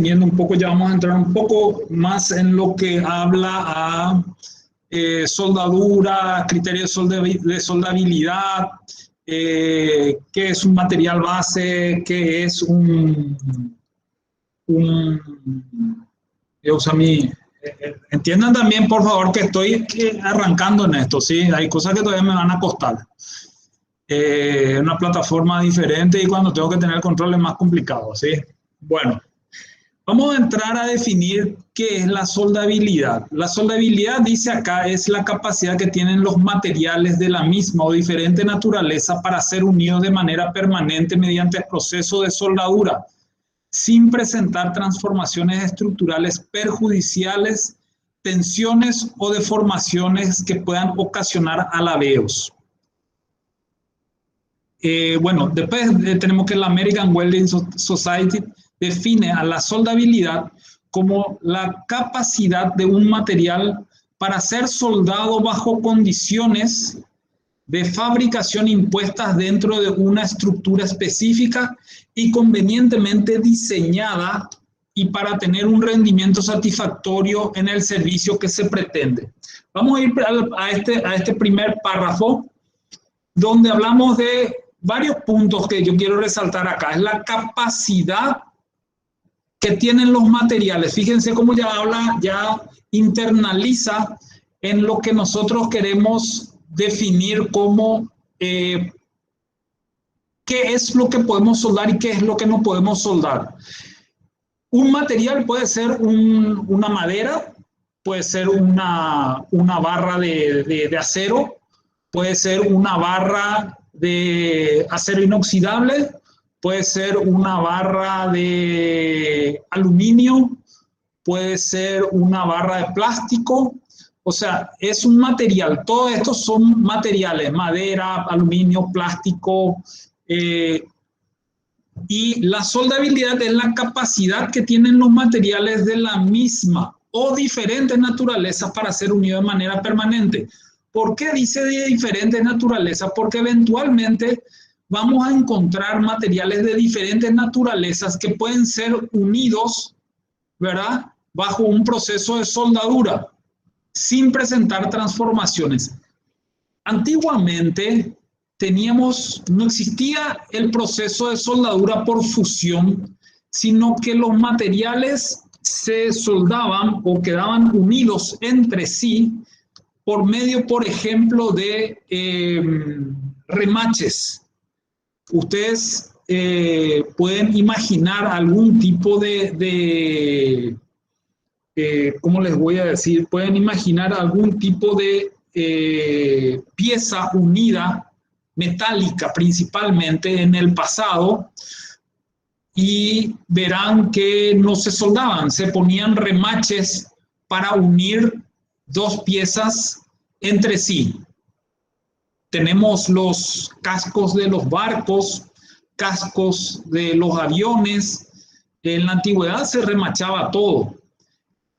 definiendo un poco, ya vamos a entrar un poco más en lo que habla a soldadura, criterios de soldabilidad, qué es un material base, qué es entiendan también, por favor, que estoy arrancando en esto, ¿sí? Hay cosas que todavía me van a costar. Una plataforma diferente y cuando tengo que tener control es más complicado, ¿sí? Bueno, vamos a entrar a definir qué es la soldabilidad. La soldabilidad, dice acá, es la capacidad que tienen los materiales de la misma o diferente naturaleza para ser unidos de manera permanente mediante el proceso de soldadura, sin presentar transformaciones estructurales perjudiciales, tensiones o deformaciones que puedan ocasionar alabeos. Bueno, después tenemos que la American Welding Society define a la soldabilidad como la capacidad de un material para ser soldado bajo condiciones de fabricación impuestas dentro de una estructura específica y convenientemente diseñada y para tener un rendimiento satisfactorio en el servicio que se pretende. Vamos a ir a este primer párrafo donde hablamos de varios puntos que yo quiero resaltar acá. Es la capacidad que tienen los materiales. Fíjense cómo ya habla, ya internaliza en lo que nosotros queremos definir como qué es lo que podemos soldar y qué es lo que no podemos soldar. Un material puede ser una madera, puede ser una barra de acero, puede ser una barra de acero inoxidable, puede ser una barra de aluminio, puede ser una barra de plástico. O sea, es un material. Todos estos son materiales, madera, aluminio, plástico. Y la soldabilidad es la capacidad que tienen los materiales de la misma o diferentes naturalezas para ser unidos de manera permanente. ¿Por qué dice de diferentes naturalezas? Porque eventualmente vamos a encontrar materiales de diferentes naturalezas que pueden ser unidos, ¿verdad?, bajo un proceso de soldadura, sin presentar transformaciones. Antiguamente no existía el proceso de soldadura por fusión, sino que los materiales se soldaban o quedaban unidos entre sí por medio, por ejemplo, de remaches. Ustedes pueden imaginar algún tipo ¿cómo les voy a decir? Pueden imaginar algún tipo de pieza unida, metálica principalmente en el pasado, y verán que no se soldaban, se ponían remaches para unir dos piezas entre sí. Tenemos los cascos de los barcos, cascos de los aviones. En la antigüedad se remachaba todo.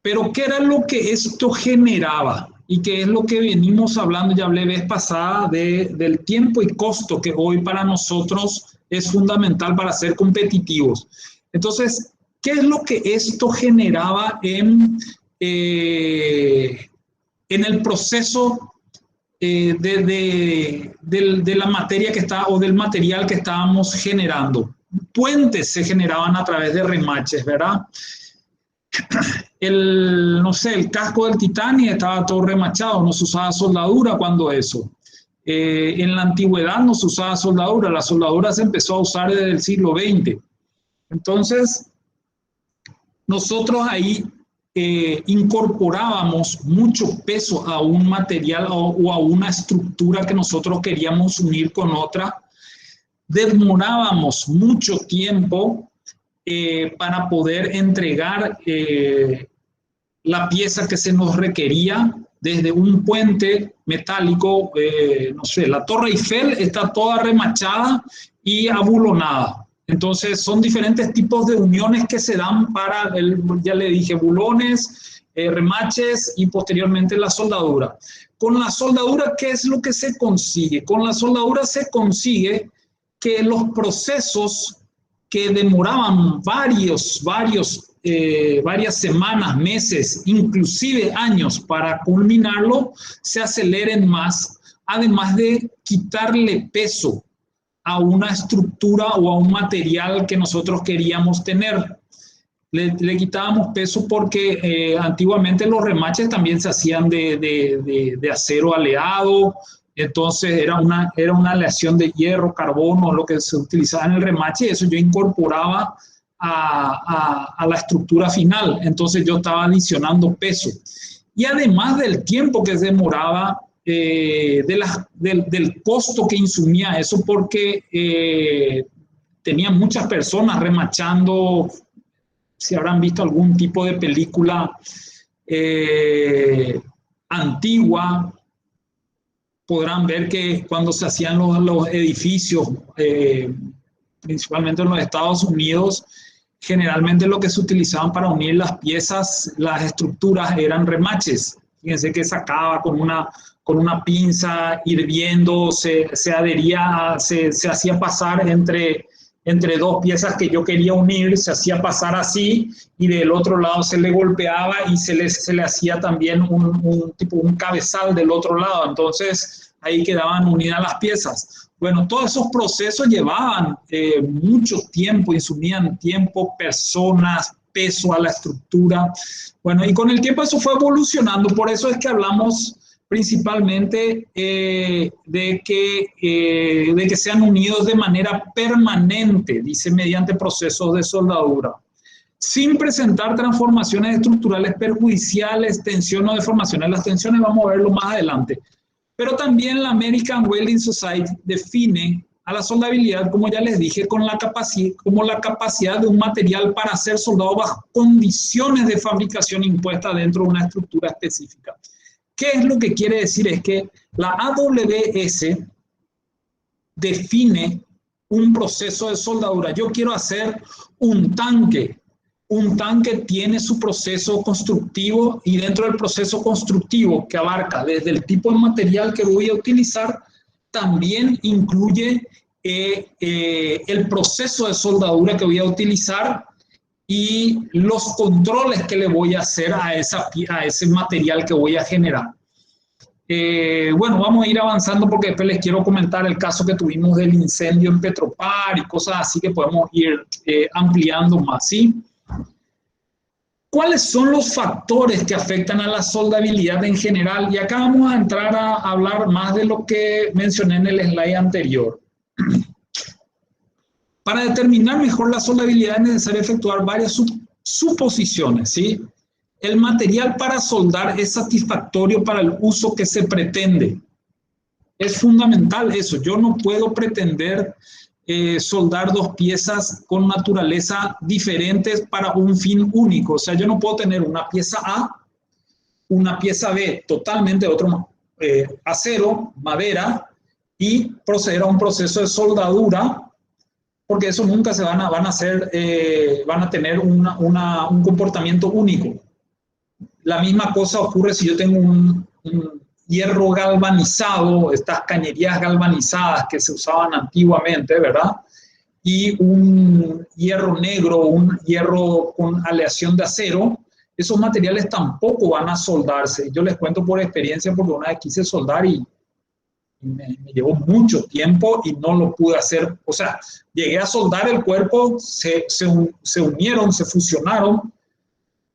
Pero ¿qué era lo que esto generaba? Y qué es lo que venimos hablando, ya hablé vez pasada, del tiempo y costo que hoy para nosotros es fundamental para ser competitivos. Entonces, ¿qué es lo que esto generaba en el proceso de la materia que está o del material que estábamos generando? Puentes se generaban a través de remaches, ¿verdad? El casco del Titanic estaba todo remachado, no se usaba soldadura cuando eso. En la antigüedad no se usaba soldadura, la soldadura se empezó a usar desde el siglo XX. Entonces, nosotros ahí incorporábamos mucho peso a un material o a una estructura que nosotros queríamos unir con otra. Demorábamos mucho tiempo para poder entregar la pieza que se nos requería, desde un puente metálico, la Torre Eiffel está toda remachada y abulonada. Entonces son diferentes tipos de uniones que se dan para, ya le dije, bulones, remaches y posteriormente la soldadura. Con la soldadura, ¿qué es lo que se consigue? Con la soldadura se consigue que los procesos que demoraban varios varias semanas, meses, inclusive años para culminarlo, se aceleren más, además de quitarle peso a una estructura o a un material que nosotros queríamos tener. Le quitábamos peso porque antiguamente los remaches también se hacían de acero aleado, entonces era una aleación de hierro, carbono, lo que se utilizaba en el remache, y eso yo incorporaba a la estructura final, entonces yo estaba adicionando peso. Y además del tiempo que demoraba, del costo que insumía eso, porque tenía muchas personas remachando. Si habrán visto algún tipo de película antigua, podrán ver que cuando se hacían los edificios, principalmente en los Estados Unidos, generalmente lo que se utilizaban para unir las piezas, las estructuras, eran remaches. Fíjense que sacaba con una pinza hirviendo, se adhería, se hacía pasar entre dos piezas que yo quería unir, se hacía pasar así, y del otro lado se le golpeaba y se le hacía también un cabezal del otro lado. Entonces ahí quedaban unidas las piezas. Bueno, todos esos procesos llevaban mucho tiempo, insumían tiempo, personas, peso a la estructura. Bueno, y con el tiempo eso fue evolucionando, por eso es que hablamos principalmente de que sean unidos de manera permanente, dice, mediante procesos de soldadura, sin presentar transformaciones estructurales perjudiciales, tensión o deformaciones. Las tensiones vamos a verlo más adelante. Pero también la American Welding Society define a la soldabilidad, como ya les dije, como la capacidad de un material para ser soldado bajo condiciones de fabricación impuestas dentro de una estructura específica. ¿Qué es lo que quiere decir? Es que la AWS define un proceso de soldadura. Yo quiero hacer un tanque. Un tanque tiene su proceso constructivo, y dentro del proceso constructivo, que abarca desde el tipo de material que voy a utilizar, también incluye el proceso de soldadura que voy a utilizar y los controles que le voy a hacer a ese material que voy a generar. Bueno, vamos a ir avanzando porque después les quiero comentar el caso que tuvimos del incendio en Petropar y cosas así que podemos ir ampliando más, ¿sí? ¿Cuáles son los factores que afectan a la soldabilidad en general? Y acá vamos a entrar a hablar más de lo que mencioné en el slide anterior. Para determinar mejor la soldabilidad es necesario efectuar varias suposiciones, ¿sí? El material para soldar es satisfactorio para el uso que se pretende. Es fundamental eso. Yo no puedo pretender soldar dos piezas con naturaleza diferentes para un fin único. O sea, yo no puedo tener una pieza A, una pieza B totalmente de otro acero, madera, y proceder a un proceso de soldadura, porque eso nunca se van a tener un comportamiento único. La misma cosa ocurre si yo tengo un hierro galvanizado, estas cañerías galvanizadas que se usaban antiguamente, ¿verdad? Y un hierro negro, un hierro con aleación de acero, esos materiales tampoco van a soldarse. Yo les cuento por experiencia, porque una vez quise soldar y me llevó mucho tiempo y no lo pude hacer. O sea, llegué a soldar el cuerpo, se unieron, se fusionaron,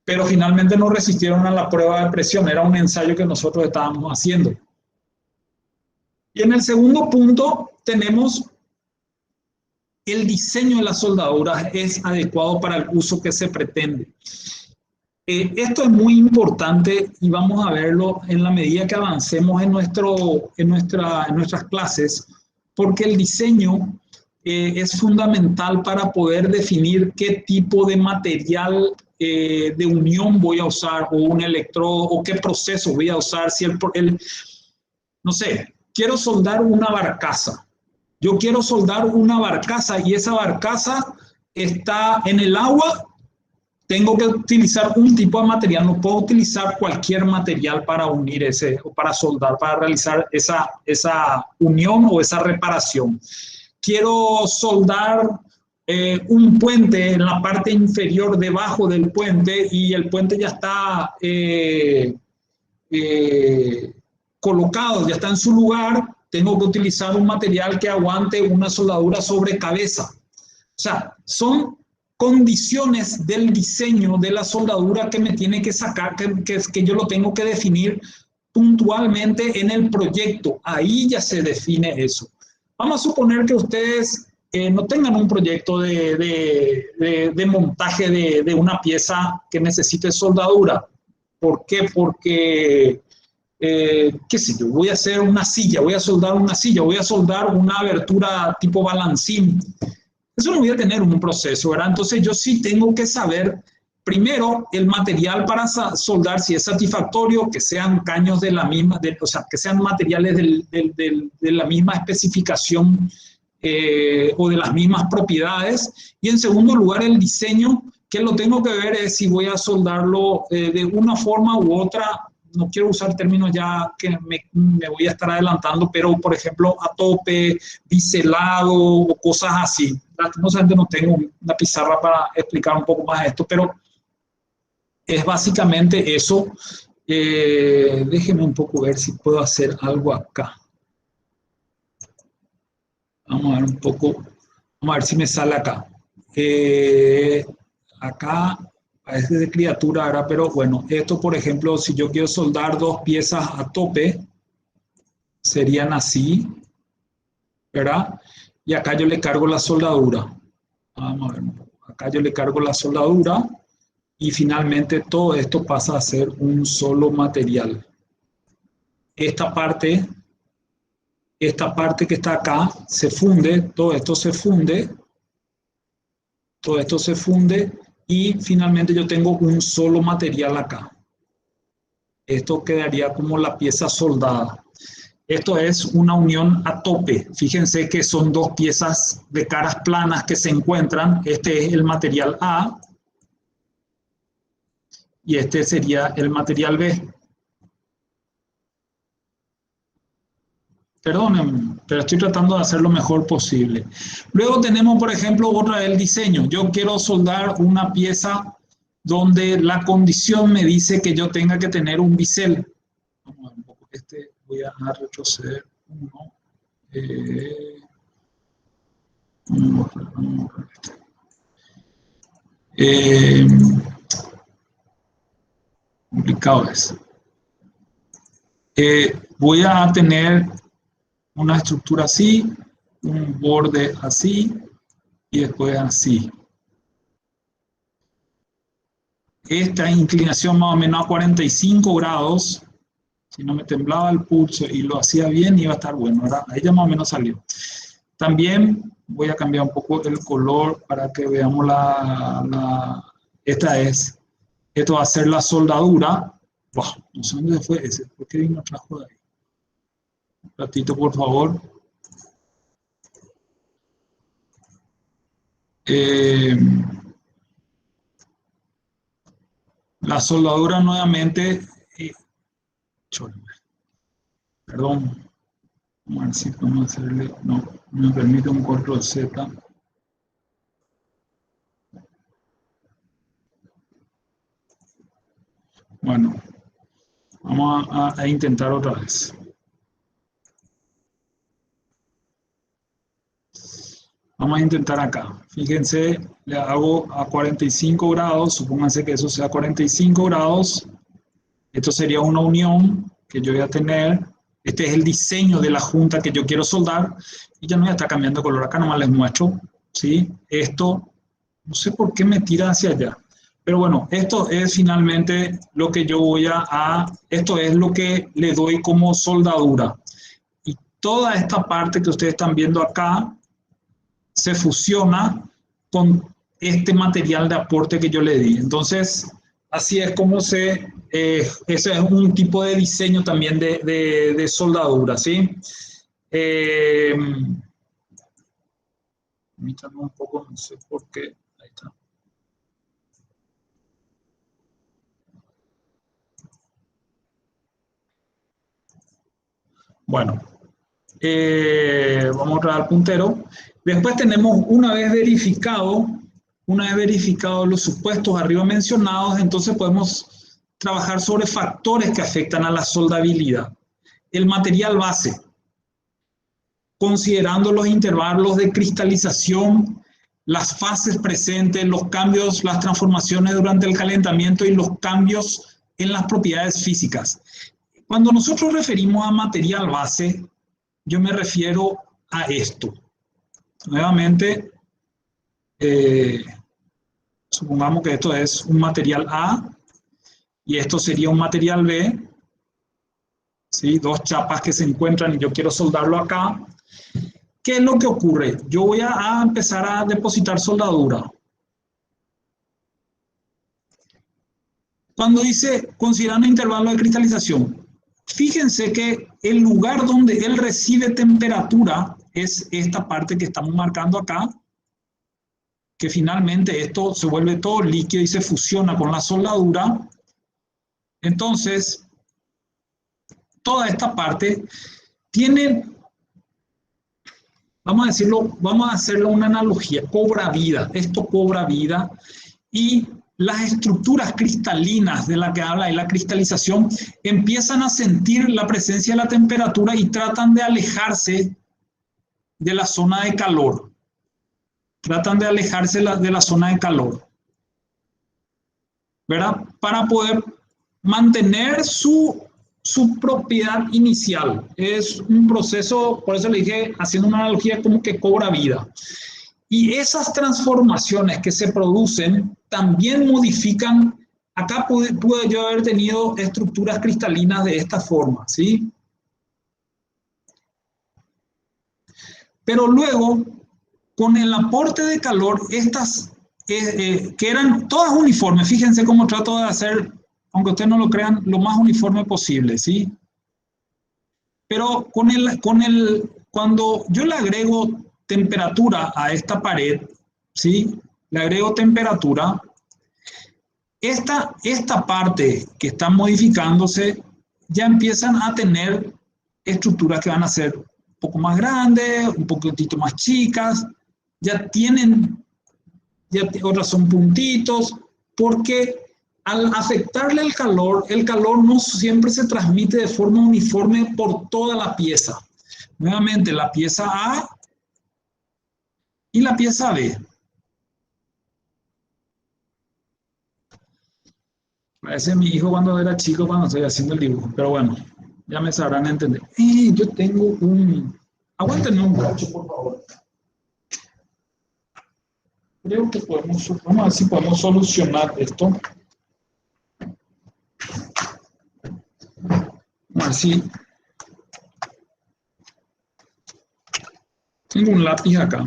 pero finalmente no resistieron a la prueba de presión. Era un ensayo que nosotros estábamos haciendo. Y en el segundo punto tenemos el diseño de las soldaduras es adecuado para el uso que se pretende. Esto es muy importante y vamos a verlo en la medida que avancemos en nuestras clases, porque el diseño es fundamental para poder definir qué tipo de material de unión voy a usar, o un electrodo, o qué proceso voy a usar. Si no sé, quiero soldar una barcaza. Yo quiero soldar una barcaza y esa barcaza está en el agua. Tengo que utilizar un tipo de material, no puedo utilizar cualquier material para unir o para soldar, para realizar esa unión o esa reparación. Quiero soldar un puente en la parte inferior debajo del puente y el puente ya está colocado, ya está en su lugar, tengo que utilizar un material que aguante una soldadura sobre cabeza. O sea, son condiciones del diseño de la soldadura que me tiene que sacar, que yo lo tengo que definir puntualmente en el proyecto. Ahí ya se define eso. Vamos a suponer que ustedes no tengan un proyecto de montaje de una pieza que necesite soldadura. ¿Por qué? Porque, qué sé yo, voy a hacer una silla, voy a soldar una silla, voy a soldar una abertura tipo balancín. Eso no voy a tener un proceso, ¿verdad? Entonces yo sí tengo que saber primero el material para soldar, si es satisfactorio, que sean caños de la misma, o sea, que sean materiales de la misma especificación o de las mismas propiedades. Y en segundo lugar, el diseño, que lo tengo que ver es si voy a soldarlo de una forma u otra. No quiero usar términos ya que me voy a estar adelantando, pero por ejemplo a tope, biselado o cosas así. Lastimosamente no tengo una pizarra para explicar un poco más esto, pero es básicamente eso. Déjenme un poco ver si puedo hacer algo acá. Vamos a ver un poco, vamos a ver si me sale acá. Acá parece de criatura ahora, pero bueno, esto por ejemplo, si yo quiero soldar dos piezas a tope, serían así, ¿verdad? Y acá yo le cargo la soldadura. Vamos a ver, acá yo le cargo la soldadura y finalmente todo esto pasa a ser un solo material. Esta parte que está acá se funde, todo esto se funde, todo esto se funde y finalmente yo tengo un solo material acá. Esto quedaría como la pieza soldada. Esto es una unión a tope. Fíjense que son dos piezas de caras planas que se encuentran. Este es el material A y este sería el material B. Perdonen, pero estoy tratando de hacer lo mejor posible. Luego tenemos, por ejemplo, otra del diseño. Yo quiero soldar una pieza donde la condición me dice que yo tenga que tener un bisel. Vamos a ver un poco. Voy a retroceder uno. Complicado es. Voy a tener una estructura así, un borde así y después así. Esta inclinación más o menos a 45 grados, si no me temblaba el pulso y lo hacía bien, iba a estar bueno, ¿verdad? Ahí ya más o menos salió. También voy a cambiar un poco el color para que veamos esto va a ser la soldadura. Wow, no sé dónde fue ese, ¿por qué vino trajo de ahí? Un ratito, por favor. La soldadura nuevamente, perdón, vamos a ver si podemos hacerle, no me permite un control Z. Bueno, vamos a intentar otra vez. Vamos a intentar acá. Fíjense, le hago a 45 grados, supónganse que eso sea 45 grados. Esto sería una unión que yo voy a tener. Este es el diseño de la junta que yo quiero soldar. Y ya no voy a estar cambiando color acá, nomás les muestro. ¿Sí? Esto, no sé por qué me tira hacia allá. Pero bueno, esto es finalmente lo que yo voy esto es lo que le doy como soldadura. Y toda esta parte que ustedes están viendo acá, se fusiona con este material de aporte que yo le di. Entonces, así es como ese es un tipo de diseño también de soldadura, ¿sí? Permítanme un poco, no sé por qué. Ahí está. Bueno, Vamos a traer el puntero. Después tenemos, una vez verificado los supuestos arriba mencionados, entonces podemos trabajar sobre factores que afectan a la soldabilidad. El material base, considerando los intervalos de cristalización, las fases presentes, los cambios, las transformaciones durante el calentamiento y los cambios en las propiedades físicas. Cuando nosotros referimos a material base, yo me refiero a esto. Nuevamente, supongamos que esto es un material A y esto sería un material B, ¿sí? Dos chapas que se encuentran y yo quiero soldarlo acá. ¿Qué es lo que ocurre? Yo voy a empezar a depositar soldadura. Cuando dice considerando intervalo de cristalización, fíjense que el lugar donde él recibe temperatura es esta parte que estamos marcando acá, que finalmente esto se vuelve todo líquido y se fusiona con la soldadura. Entonces, toda esta parte tiene, vamos a decirlo, vamos a hacerle una analogía, cobra vida. Esto cobra vida y las estructuras cristalinas de la que habla y la cristalización empiezan a sentir la presencia de la temperatura y tratan de alejarse de la zona de calor. Tratan de alejarse de la zona de calor, ¿verdad? Para poder mantener su propiedad inicial. Es un proceso, por eso le dije, haciendo una analogía, como que cobra vida. Y esas transformaciones que se producen también modifican. Acá pude yo haber tenido estructuras cristalinas de esta forma, ¿sí? Pero luego, con el aporte de calor, estas que eran todas uniformes, fíjense cómo trato de hacer, aunque ustedes no lo crean, lo más uniforme posible, ¿sí? Pero cuando yo le agrego temperatura a esta pared, ¿sí? Le agrego temperatura, esta parte que está modificándose ya empiezan a tener estructuras que van a ser un poco más grandes, un poquitito más chicas, ya tienen, otras son puntitos, porque al afectarle el calor no siempre se transmite de forma uniforme por toda la pieza. Nuevamente, la pieza A y la pieza B. Parece mi hijo cuando era chico, cuando estoy haciendo el dibujo, pero bueno, ya me sabrán entender. Yo tengo un... Aguántenme un cacho, por favor. Creo que vamos a ver si podemos solucionar esto. A ver si... Tengo un lápiz acá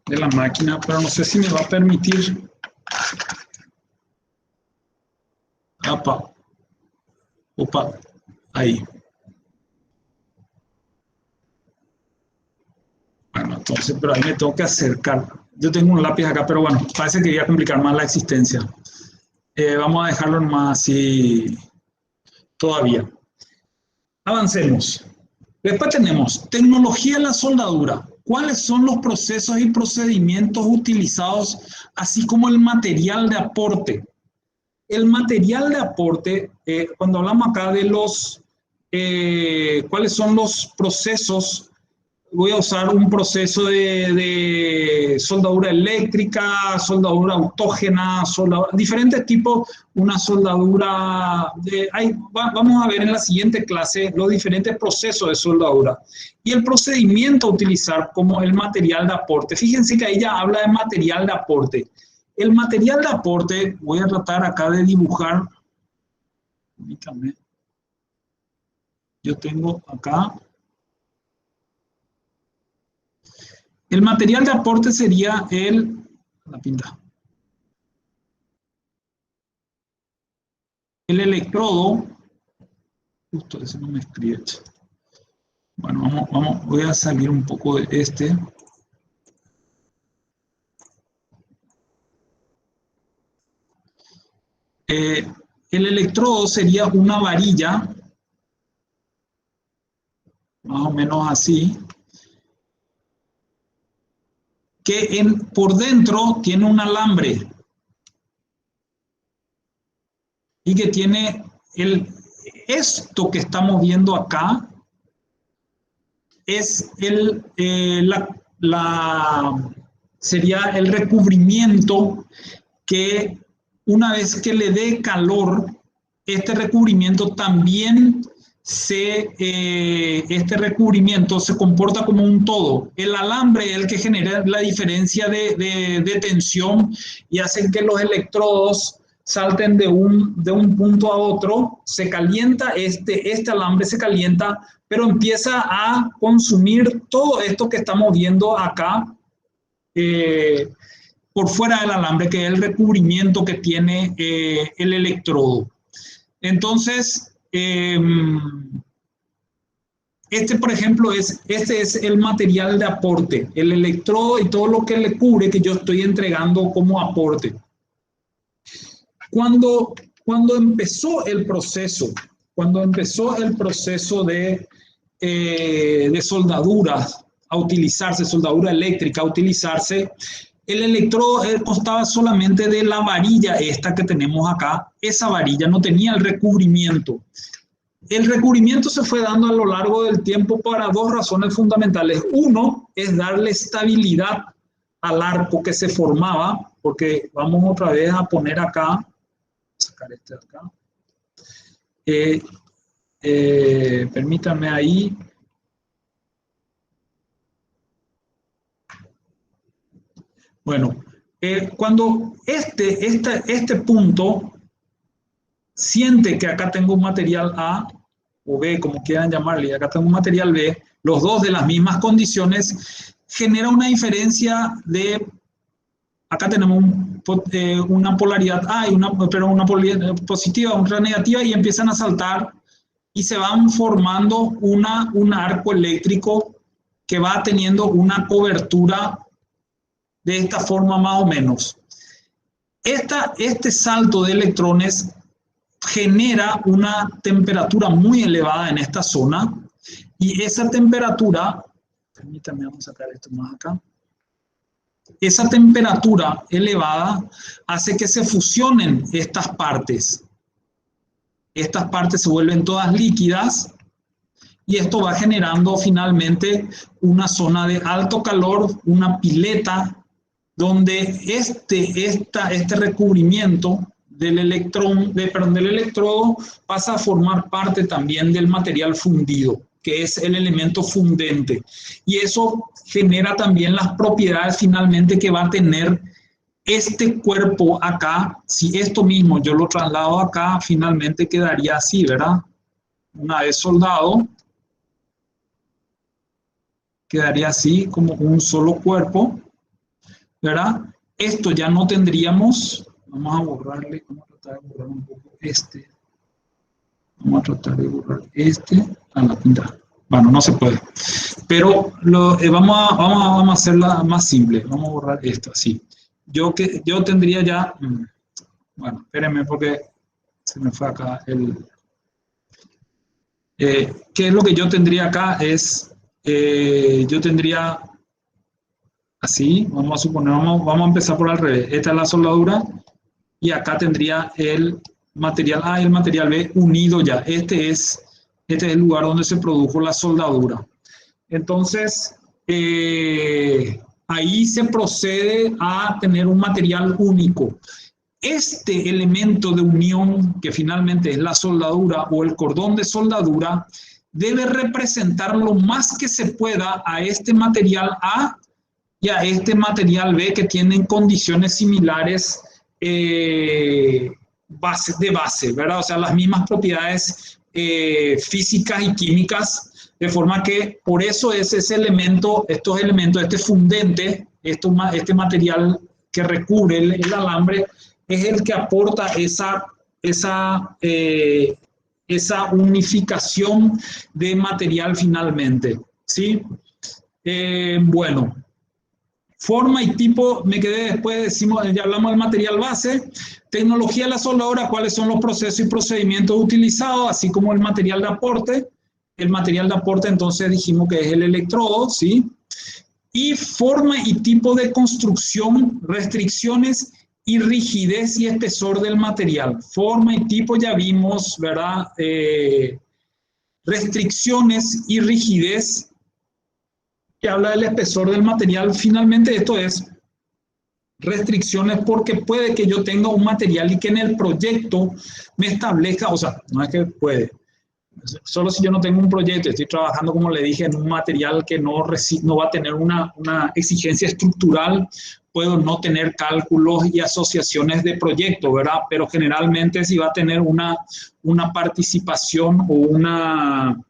de la máquina, pero no sé si me va a permitir. Opa, ahí. Bueno, entonces, pero ahí me tengo que acercar. Yo tengo un lápiz acá, pero bueno, parece que iba a complicar más la existencia. Vamos a dejarlo más así todavía. Avancemos. Después tenemos tecnología de la soldadura. ¿Cuáles son los procesos y procedimientos utilizados, así como el material de aporte? El material de aporte, cuando hablamos acá de cuáles son los procesos, voy a usar un proceso de soldadura eléctrica, soldadura autógena, diferentes tipos, una soldadura, vamos a ver en la siguiente clase los diferentes procesos de soldadura y el procedimiento a utilizar como el material de aporte. Fíjense que ahí ya habla de material de aporte. El material de aporte, voy a tratar acá de dibujar, permítanme, yo tengo acá, el material de aporte sería la pinta, el electrodo, justo ese no me escribe. Bueno, voy a salir un poco de este. El electrodo sería una varilla más o menos así, que por dentro tiene un alambre y que tiene esto que estamos viendo acá, es sería el recubrimiento que una vez que le dé calor, este recubrimiento también este recubrimiento se comporta como un todo. El alambre es el que genera la diferencia de tensión y hace que los electrodos salten de un punto a otro. Se calienta, este alambre se calienta, pero empieza a consumir todo esto que estamos viendo acá por fuera del alambre, que es el recubrimiento que tiene el electrodo. Entonces, por ejemplo, este es el material de aporte, el electrodo y todo lo que le cubre que yo estoy entregando como aporte. Cuando empezó el proceso de soldadura a utilizarse, soldadura eléctrica a utilizarse, el electrodo constaba solamente de la varilla esta que tenemos acá. Esa varilla no tenía el recubrimiento. El recubrimiento se fue dando a lo largo del tiempo para dos razones fundamentales. Uno es darle estabilidad al arco que se formaba, porque vamos otra vez a poner acá, sacar este de acá. Permítanme ahí. Bueno, cuando este punto siente que acá tengo un material A o B, como quieran llamarle, acá tengo un material B, los dos de las mismas condiciones, genera una diferencia de, acá tenemos una polaridad A y una polaridad positiva, otra negativa, y empiezan a saltar y se van formando un arco eléctrico que va teniendo una cobertura de esta forma más o menos. Este salto de electrones genera una temperatura muy elevada en esta zona y esa temperatura, permítanme, vamos a sacar esto más acá, esa temperatura elevada hace que se fusionen estas partes. Estas partes se vuelven todas líquidas y esto va generando finalmente una zona de alto calor, una pileta, donde este recubrimiento del electrodo pasa a formar parte también del material fundido, que es el elemento fundente. Y eso genera también las propiedades finalmente que va a tener este cuerpo acá. Si esto mismo yo lo traslado acá, finalmente quedaría así, ¿verdad? Una vez soldado, quedaría así como un solo cuerpo, ¿verdad? Esto ya no tendríamos, vamos a borrarle, vamos a tratar de borrar un poco vamos a tratar de borrar a la punta. Bueno, no se puede, pero vamos a hacerla más simple, vamos a borrar esto, así. Yo tendría ya, bueno, espérenme porque se me fue acá ¿qué es lo que yo tendría acá? Yo tendría así, vamos a suponer, vamos a empezar por al revés. Esta es la soldadura y acá tendría el material A y el material B unido ya. Este es el lugar donde se produjo la soldadura. Entonces, ahí se procede a tener un material único. Este elemento de unión, que finalmente es la soldadura o el cordón de soldadura, debe representar lo más que se pueda a este material A y a este material B, que tienen condiciones similares de base, ¿verdad? O sea, las mismas propiedades físicas y químicas, de forma que por eso es estos elementos, este fundente, este material que recubre el alambre, es el que aporta esa unificación de material finalmente, ¿sí? Bueno, forma y tipo, me quedé después, ya hablamos del material base, tecnología de la soldadura, cuáles son los procesos y procedimientos utilizados, así como el material de aporte, El material de aporte, entonces dijimos que es el electrodo, ¿sí? Y forma y tipo de construcción, restricciones y rigidez y espesor del material. Forma y tipo ya vimos, ¿verdad? Restricciones y rigidez, que habla del espesor del material. Finalmente esto es restricciones porque puede que yo tenga un material y que en el proyecto me establezca, o sea, no es que puede, solo si yo no tengo un proyecto, estoy trabajando, como le dije, en un material que no va a tener una exigencia estructural, puedo no tener cálculos y asociaciones de proyecto, ¿verdad? Pero generalmente si va a tener una participación o una,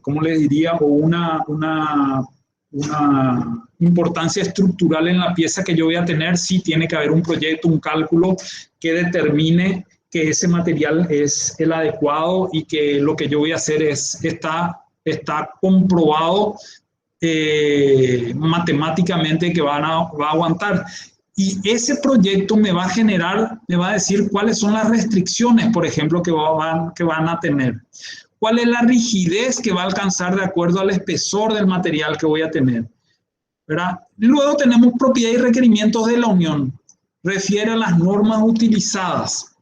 ¿cómo le diría? O una importancia estructural en la pieza que yo voy a tener, sí tiene que haber un proyecto, un cálculo que determine que ese material es el adecuado y que lo que yo voy a hacer está comprobado matemáticamente que va a aguantar. Y ese proyecto me va a generar, me va a decir cuáles son las restricciones, por ejemplo, que van a tener. ¿Cuál es la rigidez que va a alcanzar de acuerdo al espesor del material que voy a tener? ¿Verdad? Luego tenemos propiedad y requerimientos de la Unión. Refiere a las normas utilizadas.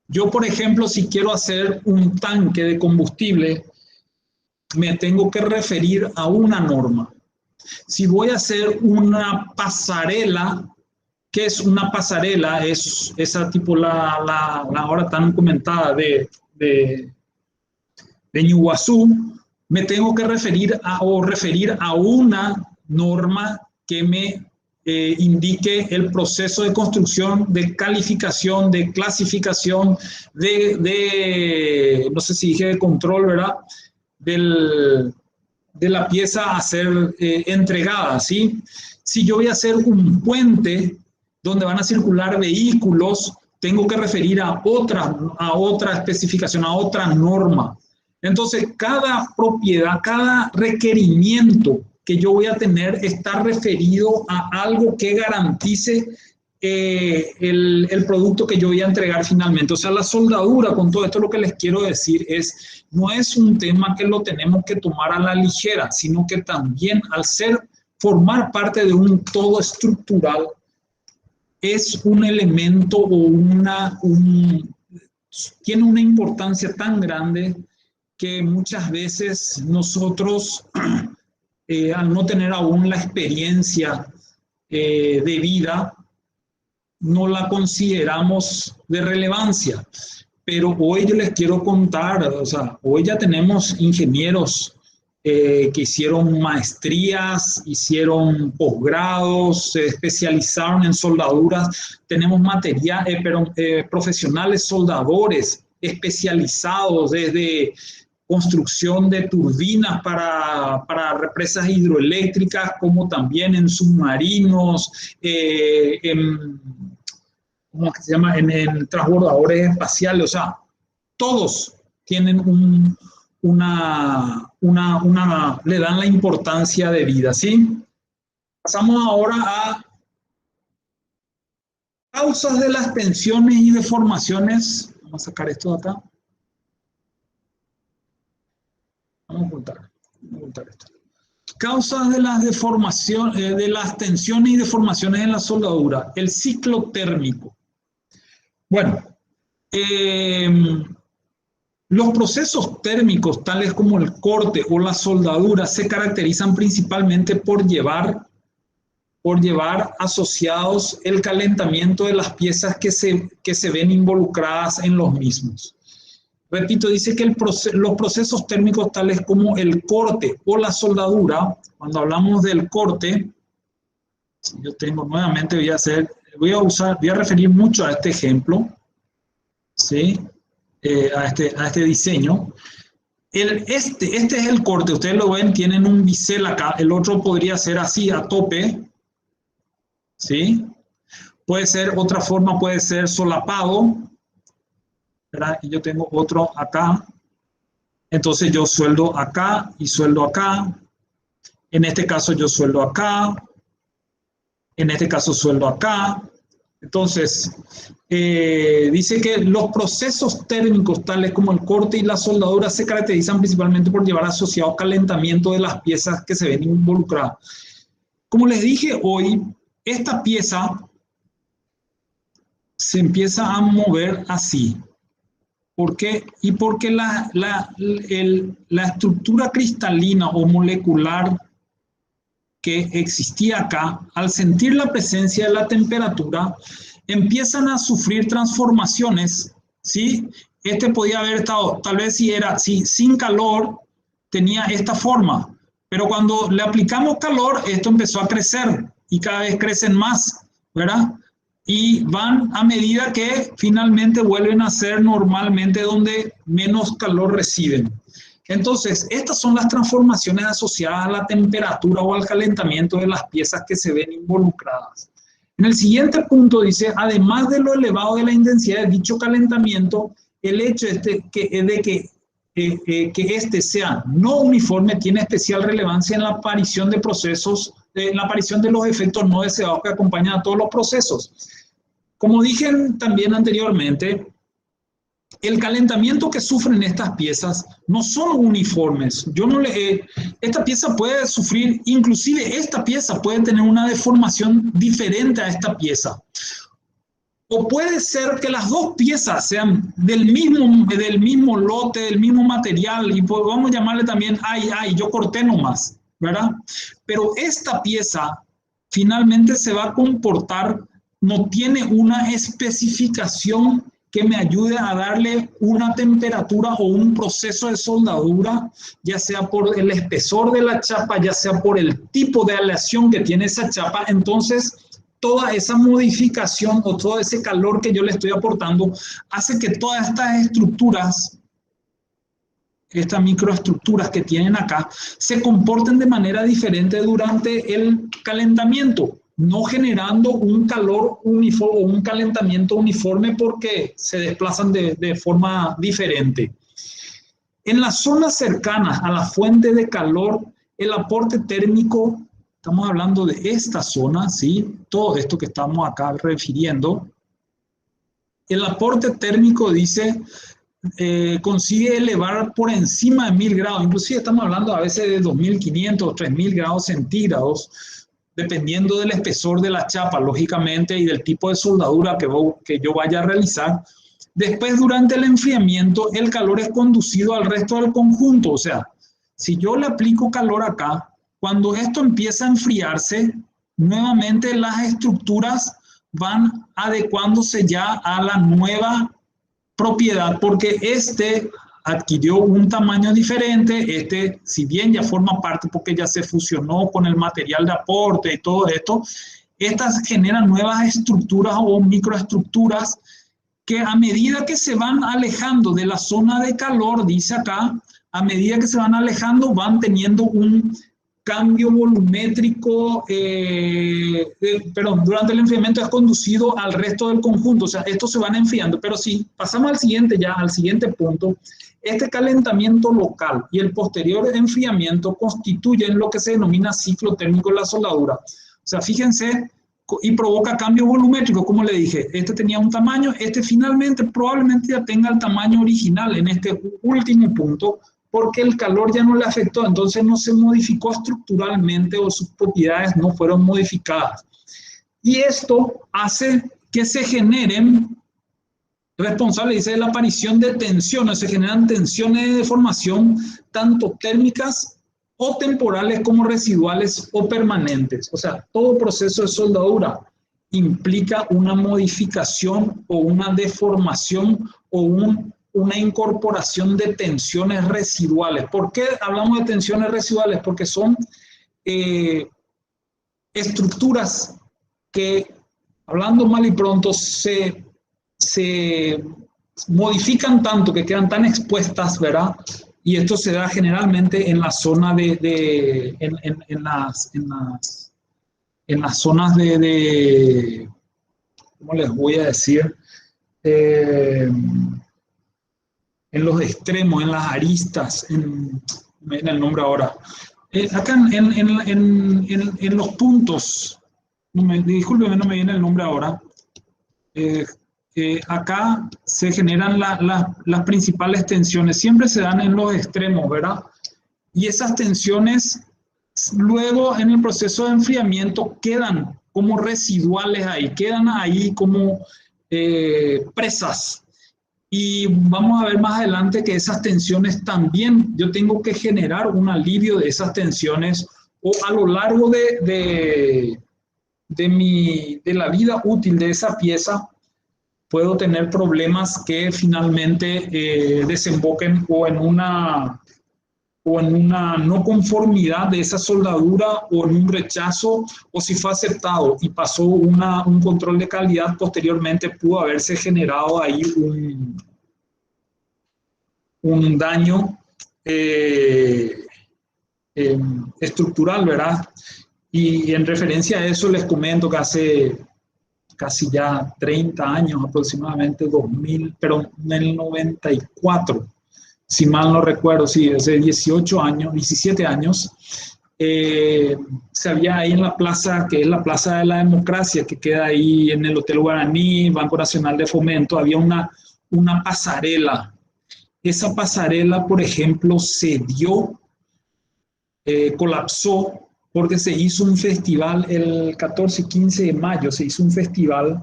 Yo, por ejemplo, si quiero hacer un tanque de combustible, me tengo que referir a una norma. Si voy a hacer una pasarela, ¿qué es una pasarela? Es esa tipo la ahora tan comentada de Ñuguazú, me tengo que referir a una norma que me indique el proceso de construcción, de calificación, de clasificación, no sé si dije de control, ¿verdad? De la pieza a ser entregada, ¿sí? Si yo voy a hacer un puente donde van a circular vehículos, tengo que referir a otra especificación, a otra norma. Entonces, cada propiedad, cada requerimiento que yo voy a tener está referido a algo que garantice el producto que yo voy a entregar finalmente. O sea, la soldadura, con todo esto lo que les quiero decir no es un tema que lo tenemos que tomar a la ligera, sino que también al formar parte de un todo estructural, es un elemento o tiene una importancia tan grande que muchas veces nosotros, al no tener aún la experiencia de vida, no la consideramos de relevancia. Pero hoy yo les quiero contar, o sea, hoy ya tenemos ingenieros que hicieron maestrías, hicieron posgrados, se especializaron en soldaduras, tenemos profesionales soldadores especializados desde construcción de turbinas para represas hidroeléctricas, como también en submarinos, ¿cómo se llama? En transbordadores espaciales. O sea, todos tienen le dan la importancia de vida, ¿sí? Pasamos ahora a causas de las tensiones y deformaciones. Vamos a sacar esto de acá. Vamos a ocultar esto. Causas de las deformaciones, de las tensiones y deformaciones en la soldadura. El ciclo térmico. Bueno, los procesos térmicos, tales como el corte o la soldadura, se caracterizan principalmente por llevar asociados el calentamiento de las piezas que se ven involucradas en los mismos. Repito, dice que los procesos térmicos tales como el corte o la soldadura, cuando hablamos del corte, yo tengo nuevamente, voy a referir mucho a este ejemplo, ¿sí? A este diseño. Este es el corte, ustedes lo ven, tienen un bisel acá, el otro podría ser así, a tope, ¿sí? Puede ser, otra forma puede ser solapado, ¿verdad? Y yo tengo otro acá, entonces yo sueldo acá y sueldo acá, en este caso yo sueldo acá, en este caso sueldo acá, Entonces, dice que los procesos térmicos, tales como el corte y la soldadura, se caracterizan principalmente por llevar asociado calentamiento de las piezas que se ven involucradas. Como les dije hoy, esta pieza se empieza a mover así. ¿Por qué? Y porque la estructura cristalina o molecular que existía acá, al sentir la presencia de la temperatura, empiezan a sufrir transformaciones, ¿sí? Este podía haber estado, tal vez si sin calor, tenía esta forma, pero cuando le aplicamos calor, esto empezó a crecer y cada vez crecen más, ¿verdad? Y van a medida que finalmente vuelven a ser normalmente donde menos calor reciben. Entonces, estas son las transformaciones asociadas a la temperatura o al calentamiento de las piezas que se ven involucradas. En el siguiente punto dice, además de lo elevado de la intensidad de dicho calentamiento, el hecho de que este sea no uniforme tiene especial relevancia en la aparición de procesos, en la aparición de los efectos no deseados que acompañan a todos los procesos. Como dije también anteriormente, el calentamiento que sufren estas piezas no son uniformes. Esta pieza puede sufrir, inclusive esta pieza puede tener una deformación diferente a esta pieza. O puede ser que las dos piezas sean del mismo lote, del mismo material, y vamos a llamarle también, yo corté nomás, ¿verdad? Pero esta pieza finalmente se va a comportar, no tiene una especificación que me ayude a darle una temperatura o un proceso de soldadura, ya sea por el espesor de la chapa, ya sea por el tipo de aleación que tiene esa chapa. Entonces, toda esa modificación o todo ese calor que yo le estoy aportando hace que todas estas estructuras, estas microestructuras que tienen acá, se comporten de manera diferente durante el calentamiento, no generando un calor uniforme o un calentamiento uniforme porque se desplazan de forma diferente. En las zonas cercanas a la fuente de calor, el aporte térmico, estamos hablando de esta zona, ¿sí? Todo esto que estamos acá refiriendo, el aporte térmico dice, consigue elevar por encima de 1000 grados, inclusive estamos hablando a veces de 2500 o 3000 grados centígrados, dependiendo del espesor de la chapa, lógicamente, y del tipo de soldadura que yo vaya a realizar. Después, durante el enfriamiento, el calor es conducido al resto del conjunto. O sea, si yo le aplico calor acá, cuando esto empieza a enfriarse, nuevamente las estructuras van adecuándose ya a la nueva propiedad, porque este adquirió un tamaño diferente, si bien ya forma parte porque ya se fusionó con el material de aporte y todo esto, estas generan nuevas estructuras o microestructuras que a medida que se van alejando de la zona de calor, dice acá, a medida que se van alejando van teniendo un cambio volumétrico, durante el enfriamiento es conducido al resto del conjunto, o sea, estos se van enfriando, pero si pasamos al siguiente punto, este calentamiento local y el posterior enfriamiento constituyen lo que se denomina ciclo térmico de la soldadura. O sea, fíjense, y provoca cambio volumétrico, como le dije, este tenía un tamaño, este finalmente probablemente ya tenga el tamaño original en este último punto, porque el calor ya no le afectó, entonces no se modificó estructuralmente o sus propiedades no fueron modificadas. Y esto hace que se generen, responsable dice de la aparición de tensiones, se generan tensiones de deformación tanto térmicas o temporales como residuales o permanentes. O sea, todo proceso de soldadura implica una modificación o una deformación o una incorporación de tensiones residuales. ¿Por qué hablamos de tensiones residuales? Porque son estructuras que, hablando mal y pronto, se modifican tanto, que quedan tan expuestas, ¿verdad? Y esto se da generalmente en la zona en las zonas ¿cómo les voy a decir? En los extremos, en las aristas, me viene el nombre ahora. Acá en los puntos, discúlpeme, no me viene el nombre ahora. Eh, Acá se generan las principales tensiones, siempre se dan en los extremos, ¿verdad? Y esas tensiones luego en el proceso de enfriamiento quedan como residuales ahí, quedan ahí como presas. Y vamos a ver más adelante que esas tensiones también, yo tengo que generar un alivio de esas tensiones o a lo largo de la vida útil de esa pieza, puedo tener problemas que finalmente desemboquen o en una no conformidad de esa soldadura o en un rechazo, o si fue aceptado y pasó un control de calidad, posteriormente pudo haberse generado ahí un daño eh, estructural, ¿verdad? Y en referencia a eso les comento que hace casi ya 30 años aproximadamente, 2000, pero en el 94, si mal no recuerdo, sí, hace 18 años, 17 años, se había ahí en la plaza, que es la Plaza de la Democracia, que queda ahí en el Hotel Guaraní, Banco Nacional de Fomento, había una pasarela. Esa pasarela, por ejemplo, se dio, colapsó porque se hizo un festival el 14 y 15 de mayo, se hizo un festival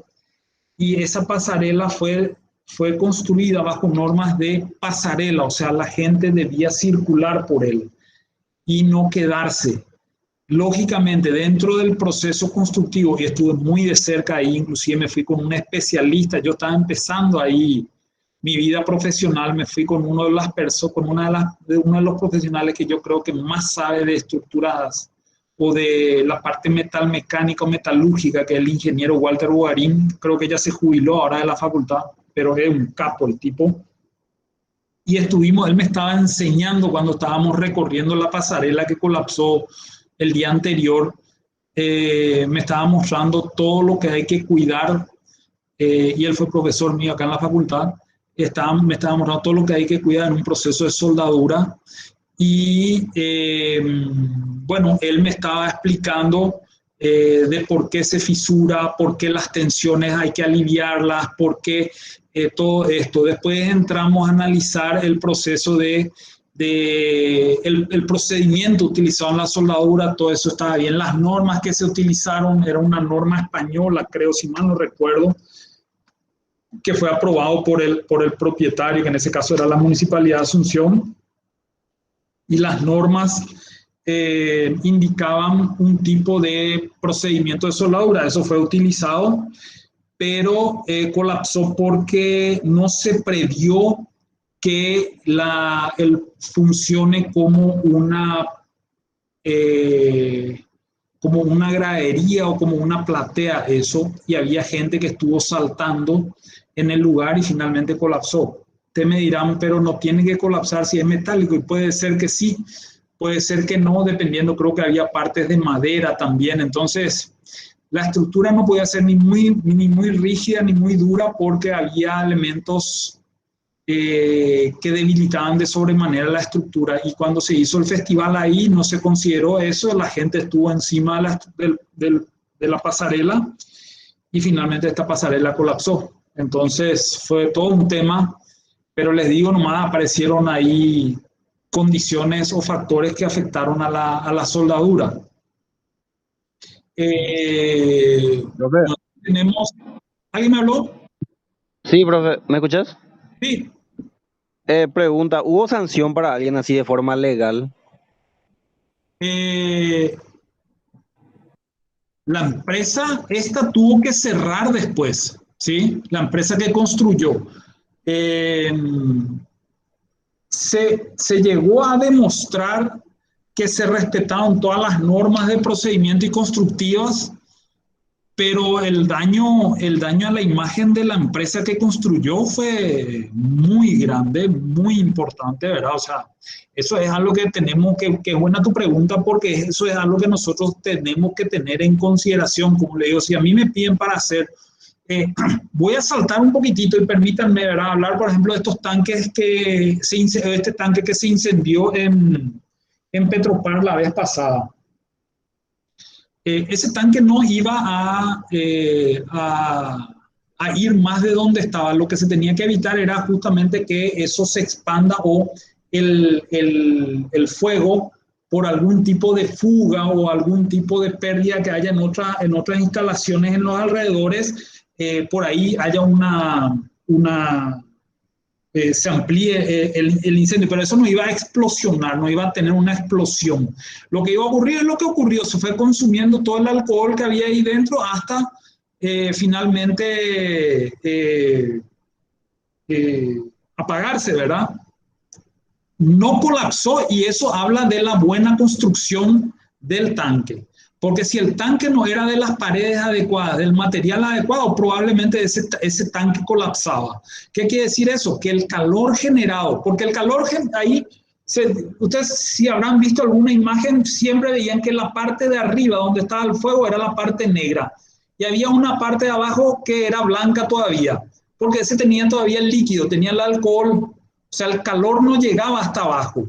y esa pasarela fue construida bajo normas de pasarela, o sea, la gente debía circular por él y no quedarse. Lógicamente, dentro del proceso constructivo, y estuve muy de cerca ahí, inclusive me fui con un especialista, yo estaba empezando ahí mi vida profesional, me fui con uno de las personas, con uno de los profesionales que yo creo que más sabe de estructuras o de la parte metal mecánica o metalúrgica, que es el ingeniero Walter Bogarín, creo que ya se jubiló ahora de la facultad, pero es un capo el tipo. Y estuvimos, él me estaba enseñando cuando estábamos recorriendo la pasarela que colapsó el día anterior, me estaba mostrando todo lo que hay que cuidar, y él fue profesor mío acá en la facultad, me estaba mostrando todo lo que hay que cuidar en un proceso de soldadura y bueno, él me estaba explicando de por qué se fisura, por qué las tensiones hay que aliviarlas, por qué todo esto. Después entramos a analizar el proceso el procedimiento utilizado en la soldadura, todo eso estaba bien. Las normas que se utilizaron, era una norma española, creo, si mal no recuerdo, que fue aprobado por el propietario, que en ese caso era la Municipalidad de Asunción, y las normas indicaban un tipo de procedimiento de soldadura. Eso fue utilizado, pero colapsó porque no se previó que él funcione como una gradería o como una platea, eso, y había gente que estuvo saltando en el lugar y finalmente colapsó. Ustedes me dirán, pero no tiene que colapsar si es metálico, y puede ser que sí, puede ser que no, dependiendo, creo que había partes de madera también, entonces la estructura no podía ser ni muy rígida ni muy dura porque había elementos que debilitaban de sobremanera la estructura, y cuando se hizo el festival ahí no se consideró eso, la gente estuvo encima de la pasarela y finalmente esta pasarela colapsó. Entonces fue todo un tema, pero les digo, nomás aparecieron ahí condiciones o factores que afectaron a la soldadura. Profe, Tenemos, ¿alguien me habló? sí, profe, ¿me escuchas? Sí. Pregunta, ¿hubo sanción para alguien así de forma legal? Eh, La empresa, esta tuvo que cerrar después, ¿sí? La empresa que construyó. Eh, se llegó a demostrar que se respetaron todas las normas de procedimiento y constructivas, pero el daño a la imagen de la empresa que construyó fue muy grande, muy importante, ¿verdad? O sea, eso es algo que tenemos que es buena tu pregunta, porque eso es algo que nosotros tenemos que tener en consideración. Como le digo, si a mí me piden para hacer, eh, voy a saltar un poquitito y permítanme, ¿verdad? Hablar, por ejemplo, de estos tanques este tanque que se incendió en Petropar la vez pasada. Ese tanque no iba a ir más de donde estaba. Lo que se tenía que evitar era justamente que eso se expanda o el fuego por algún tipo de fuga o algún tipo de pérdida que haya en otras instalaciones en los alrededores, por ahí haya se amplíe el incendio, pero eso no iba a explosionar, no iba a tener una explosión. Lo que iba a ocurrir es lo que ocurrió, se fue consumiendo todo el alcohol que había ahí dentro hasta finalmente apagarse, ¿verdad? No colapsó y eso habla de la buena construcción del tanque. Porque si el tanque no era de las paredes adecuadas, del material adecuado, probablemente ese tanque colapsaba. ¿Qué quiere decir eso? Que el calor generado, porque el calor ahí, ustedes si habrán visto alguna imagen, siempre veían que la parte de arriba donde estaba el fuego era la parte negra y había una parte de abajo que era blanca todavía, porque ese tenía todavía el líquido, tenía el alcohol, o sea, el calor no llegaba hasta abajo.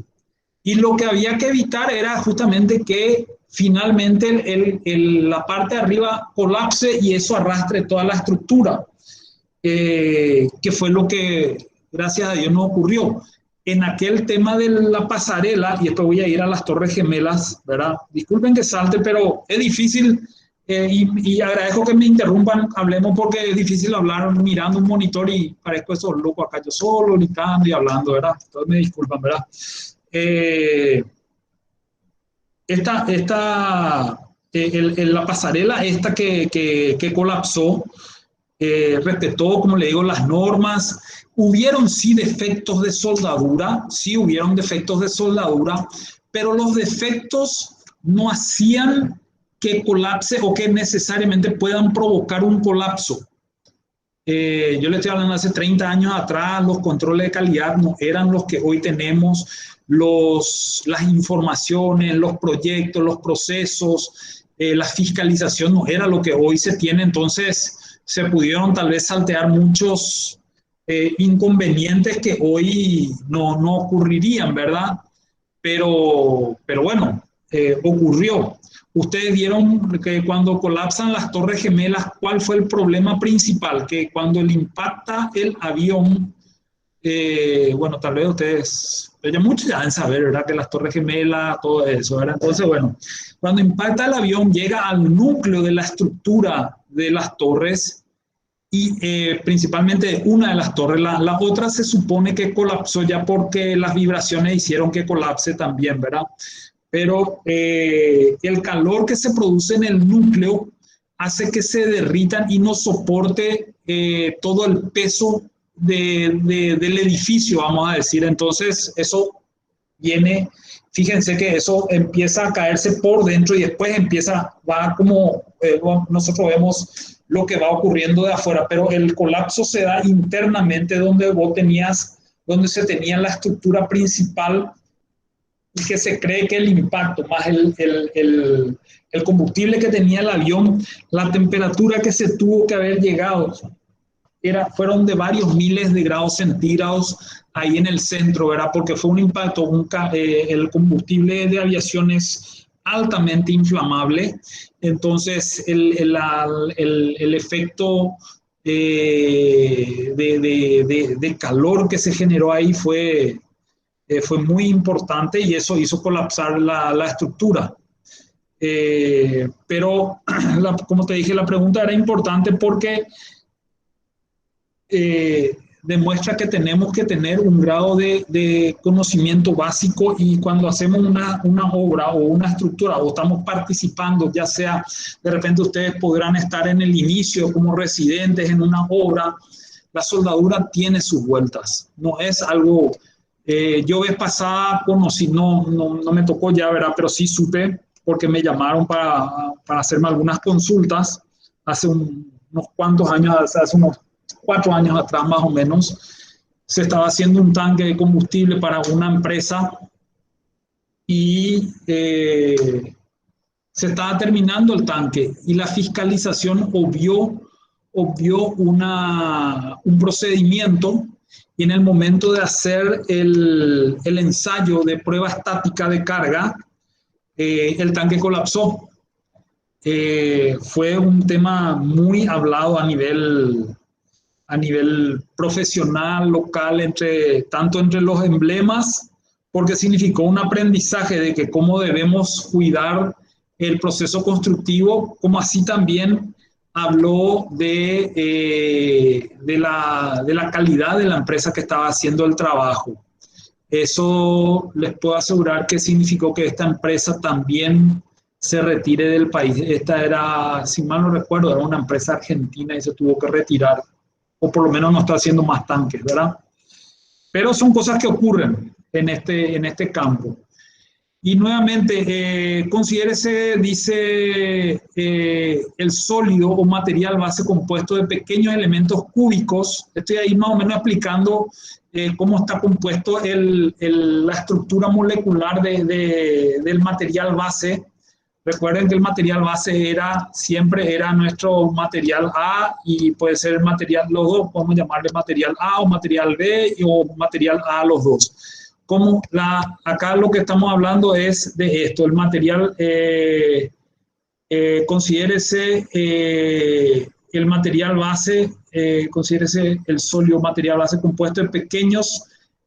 Y lo que había que evitar era justamente que finalmente la parte de arriba colapse y eso arrastre toda la estructura, que fue lo que, gracias a Dios, no ocurrió. En aquel tema de la pasarela, y esto voy a ir a las Torres Gemelas, ¿verdad? Disculpen que salte, pero es difícil y agradezco que me interrumpan, hablemos porque es difícil hablar mirando un monitor y parezco eso loco acá yo solo, gritando y hablando, ¿verdad? Entonces me disculpan, ¿verdad? La pasarela esta que colapsó, respetó, como le digo, las normas. Hubieron sí defectos de soldadura, sí hubieron defectos de soldadura, pero los defectos no hacían que colapse o que necesariamente puedan provocar un colapso. Yo le estoy hablando hace 30 años atrás, los controles de calidad no eran los que hoy tenemos, las informaciones, los proyectos, los procesos, la fiscalización no era lo que hoy se tiene, entonces se pudieron tal vez saltear muchos inconvenientes que hoy no ocurrirían, ¿verdad? Pero bueno, ocurrió. Ustedes vieron que cuando colapsan las Torres Gemelas, ¿cuál fue el problema principal? Que cuando le impacta el avión, bueno, tal vez ustedes, ya muchos ya deben saber, ¿verdad? Que las Torres Gemelas, todo eso, ¿verdad? Entonces, bueno, cuando impacta el avión, llega al núcleo de la estructura de las torres y principalmente una de las torres, la otra se supone que colapsó ya porque las vibraciones hicieron que colapse también, ¿verdad? Pero el calor que se produce en el núcleo hace que se derritan y no soporte todo el peso del edificio, vamos a decir. Entonces, eso viene, fíjense que eso empieza a caerse por dentro y después va como nosotros vemos lo que va ocurriendo de afuera, pero el colapso se da internamente donde se tenía la estructura principal y que se cree que el impacto más el combustible que tenía el avión, la temperatura que se tuvo que haber llegado, fueron de varios miles de grados centígrados ahí en el centro, ¿verdad? Porque fue un impacto, el combustible de aviación es altamente inflamable, entonces el efecto de calor que se generó ahí fue muy importante y eso hizo colapsar la estructura. Pero, como te dije, la pregunta era importante porque demuestra que tenemos que tener un grado de conocimiento básico y cuando hacemos una obra o una estructura o estamos participando, ya sea de repente ustedes podrán estar en el inicio como residentes en una obra, la soldadura tiene sus vueltas, no es algo... yo vez pasada conocí, no me tocó ya, ¿verdad? Pero sí supe porque me llamaron para hacerme algunas consultas hace unos cuantos años, hace unos 4 años atrás más o menos. Se estaba haciendo un tanque de combustible para una empresa y se estaba terminando el tanque y la fiscalización obvió un procedimiento y en el momento de hacer el ensayo de prueba estática de carga, el tanque colapsó. Fue un tema muy hablado a nivel a nivel profesional, local, tanto entre los emblemas, porque significó un aprendizaje de que cómo debemos cuidar el proceso constructivo, como así también habló de la calidad de la empresa que estaba haciendo el trabajo. Eso les puedo asegurar que significó que esta empresa también se retire del país. Esta era, si mal no recuerdo, era una empresa argentina y se tuvo que retirar, o por lo menos no está haciendo más tanques, ¿verdad? Pero son cosas que ocurren en este campo. Y nuevamente, considérese, dice, el sólido o material base compuesto de pequeños elementos cúbicos. Estoy ahí más o menos explicando cómo está compuesto la estructura molecular del material base. Recuerden que el material base siempre era nuestro material A y puede ser el material, los dos, podemos llamarle material A o material B o material A los dos. Acá lo que estamos hablando es de esto, el material, considérese el material base, considérese el sólido material base compuesto de pequeños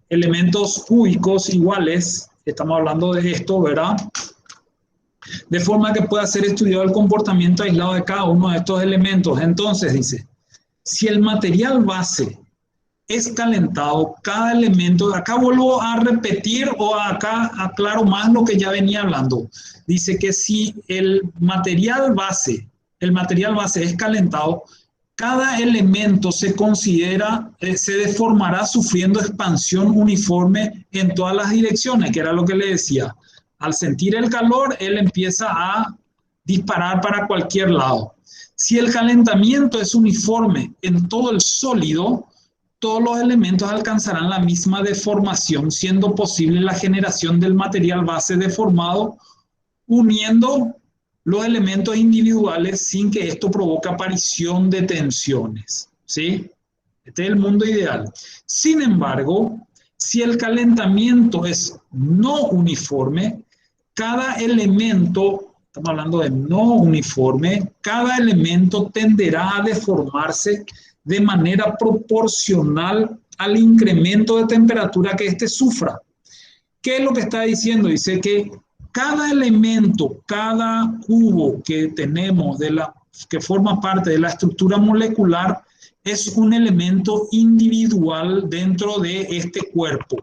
elementos cúbicos iguales, estamos hablando de esto, ¿verdad? De forma que pueda ser estudiado el comportamiento aislado de cada uno de estos elementos. Entonces dice, si el material base es calentado, cada elemento, acá vuelvo a repetir o acá aclaro más lo que ya venía hablando. Dice que si el material base es calentado, cada elemento se deformará sufriendo expansión uniforme en todas las direcciones, que era lo que le decía. Al sentir el calor, él empieza a disparar para cualquier lado. Si el calentamiento es uniforme en todo el sólido, todos los elementos alcanzarán la misma deformación, siendo posible la generación del material base deformado, uniendo los elementos individuales sin que esto provoque aparición de tensiones, ¿sí? Este es el mundo ideal. Sin embargo, si el calentamiento es no uniforme, cada elemento, estamos hablando de no uniforme, cada elemento tenderá a deformarse de manera proporcional al incremento de temperatura que éste sufra. ¿Qué es lo que está diciendo? Dice que cada elemento, cada cubo que tenemos, que forma parte de la estructura molecular, es un elemento individual dentro de este cuerpo.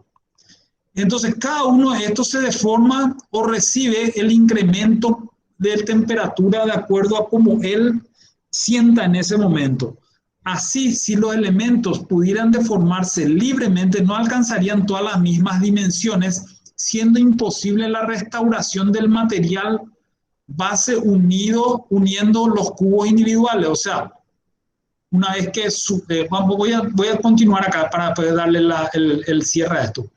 Entonces, cada uno de estos se deforma o recibe el incremento de temperatura de acuerdo a cómo él sienta en ese momento. Así, si los elementos pudieran deformarse libremente, no alcanzarían todas las mismas dimensiones, siendo imposible la restauración del material base uniendo los cubos individuales. O sea, una vez que voy a continuar acá para poder darle el cierre a esto.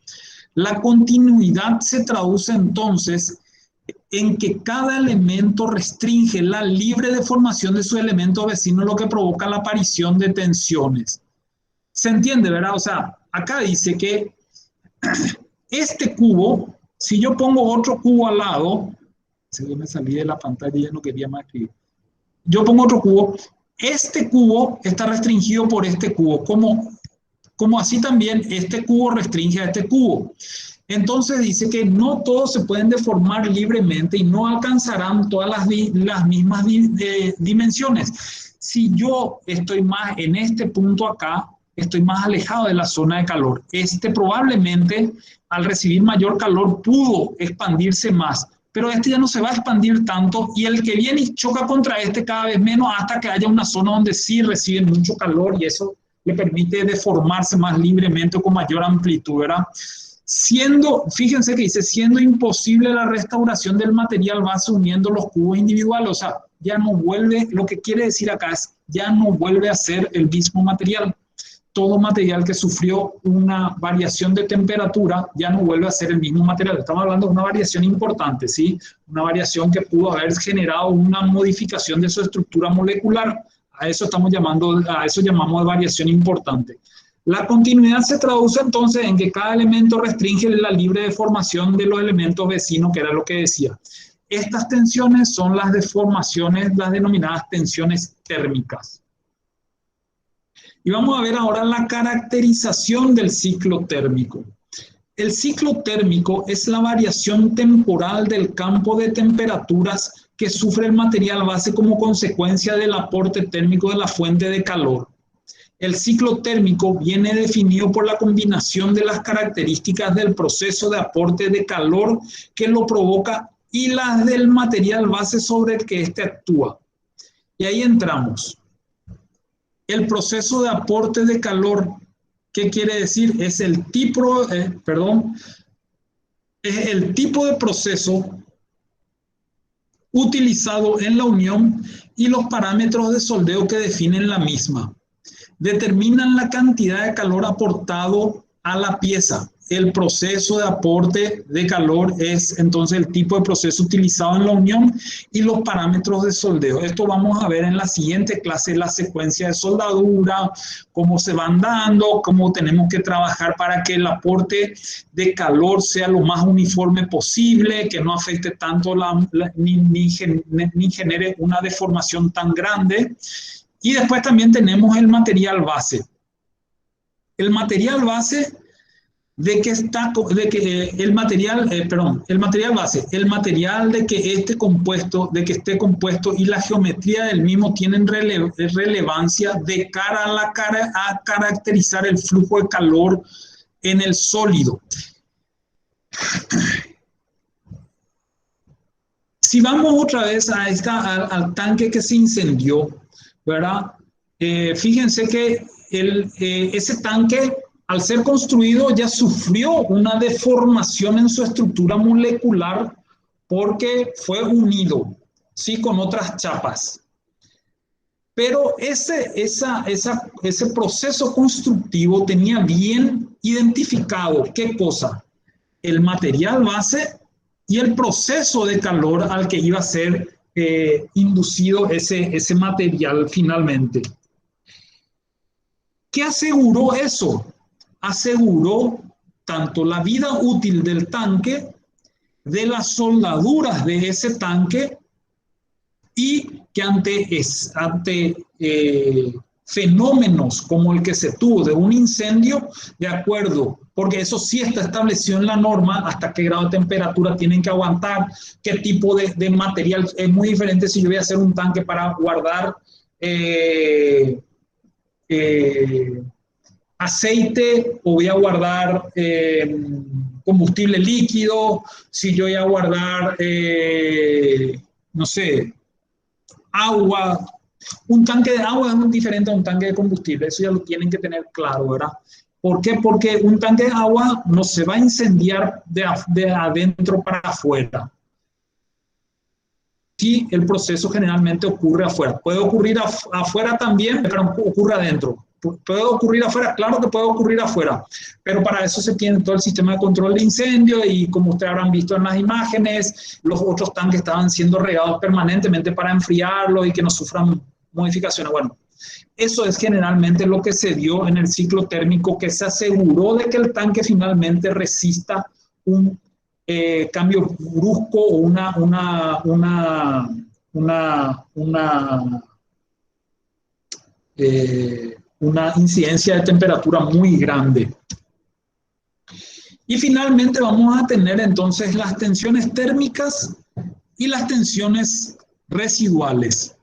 La continuidad se traduce entonces en que cada elemento restringe la libre deformación de su elemento vecino, lo que provoca la aparición de tensiones. ¿Se entiende, verdad? O sea, acá dice que este cubo, si yo pongo otro cubo al lado, si yo me salí de la pantalla y ya no quería más escribir, yo pongo otro cubo, este cubo está restringido por este cubo, como así también este cubo restringe a este cubo. Entonces dice que no todos se pueden deformar libremente y no alcanzarán todas las mismas dimensiones. Si yo estoy más en este punto acá, estoy más alejado de la zona de calor. Probablemente al recibir mayor calor pudo expandirse más, pero este ya no se va a expandir tanto y el que viene y choca contra este cada vez menos hasta que haya una zona donde sí recibe mucho calor y eso le permite deformarse más libremente o con mayor amplitud, ¿verdad? Fíjense que dice, siendo imposible la restauración del material base uniendo los cubos individuales, o sea, ya no vuelve, lo que quiere decir acá es, ya no vuelve a ser el mismo material. Todo material que sufrió una variación de temperatura ya no vuelve a ser el mismo material. Estamos hablando de una variación importante, ¿sí? Una variación que pudo haber generado una modificación de su estructura molecular. A eso llamamos de variación importante. La continuidad se traduce entonces en que cada elemento restringe la libre deformación de los elementos vecinos, que era lo que decía. Estas tensiones son las deformaciones, las denominadas tensiones térmicas. Y vamos a ver ahora la caracterización del ciclo térmico. El ciclo térmico es la variación temporal del campo de temperaturas que sufre el material base como consecuencia del aporte térmico de la fuente de calor. El ciclo térmico viene definido por la combinación de las características del proceso de aporte de calor que lo provoca y las del material base sobre el que éste actúa. Y ahí entramos. El proceso de aporte de calor, ¿qué quiere decir? Es el tipo de proceso utilizado en la unión y los parámetros de soldeo que definen la misma. Determinan la cantidad de calor aportado a la pieza. El proceso de aporte de calor es entonces el tipo de proceso utilizado en la unión y los parámetros de soldeo. Esto vamos a ver en la siguiente clase, la secuencia de soldadura, cómo se van dando, cómo tenemos que trabajar para que el aporte de calor sea lo más uniforme posible, que no afecte tanto ni genere una deformación tan grande. Y después también tenemos el material base. El material base el material base, el material de que esté compuesto y la geometría del mismo tienen relevancia de cara a caracterizar el flujo de calor en el sólido. Si vamos otra vez al tanque que se incendió, ¿verdad? Fíjense que ese tanque, al ser construido, ya sufrió una deformación en su estructura molecular porque fue unido, ¿sí?, con otras chapas. Pero ese proceso constructivo tenía bien identificado, ¿qué cosa? El material base y el proceso de calor al que iba a ser inducido ese material finalmente. ¿Qué aseguró eso? Aseguró tanto la vida útil del tanque, de las soldaduras de ese tanque, y que ante fenómenos como el que se tuvo de un incendio, de acuerdo, porque eso sí está establecido en la norma, hasta qué grado de temperatura tienen que aguantar, qué tipo de material. Es muy diferente si yo voy a hacer un tanque para guardar aceite o voy a guardar combustible líquido, si yo voy a guardar, no sé, agua. Un tanque de agua es muy diferente a un tanque de combustible, eso ya lo tienen que tener claro, ¿verdad? ¿Por qué? Porque un tanque de agua no se va a incendiar de adentro para afuera. Sí, el proceso generalmente ocurre afuera. Puede ocurrir afuera también, pero ocurre adentro. ¿Puede ocurrir afuera? Claro que puede ocurrir afuera, pero para eso se tiene todo el sistema de control de incendio y, como ustedes habrán visto en las imágenes, los otros tanques estaban siendo regados permanentemente para enfriarlos y que no sufran modificaciones. Bueno, eso es generalmente lo que se dio en el ciclo térmico, que se aseguró de que el tanque finalmente resista un cambio brusco o una incidencia de temperatura muy grande. Y finalmente vamos a tener entonces las tensiones térmicas y las tensiones residuales.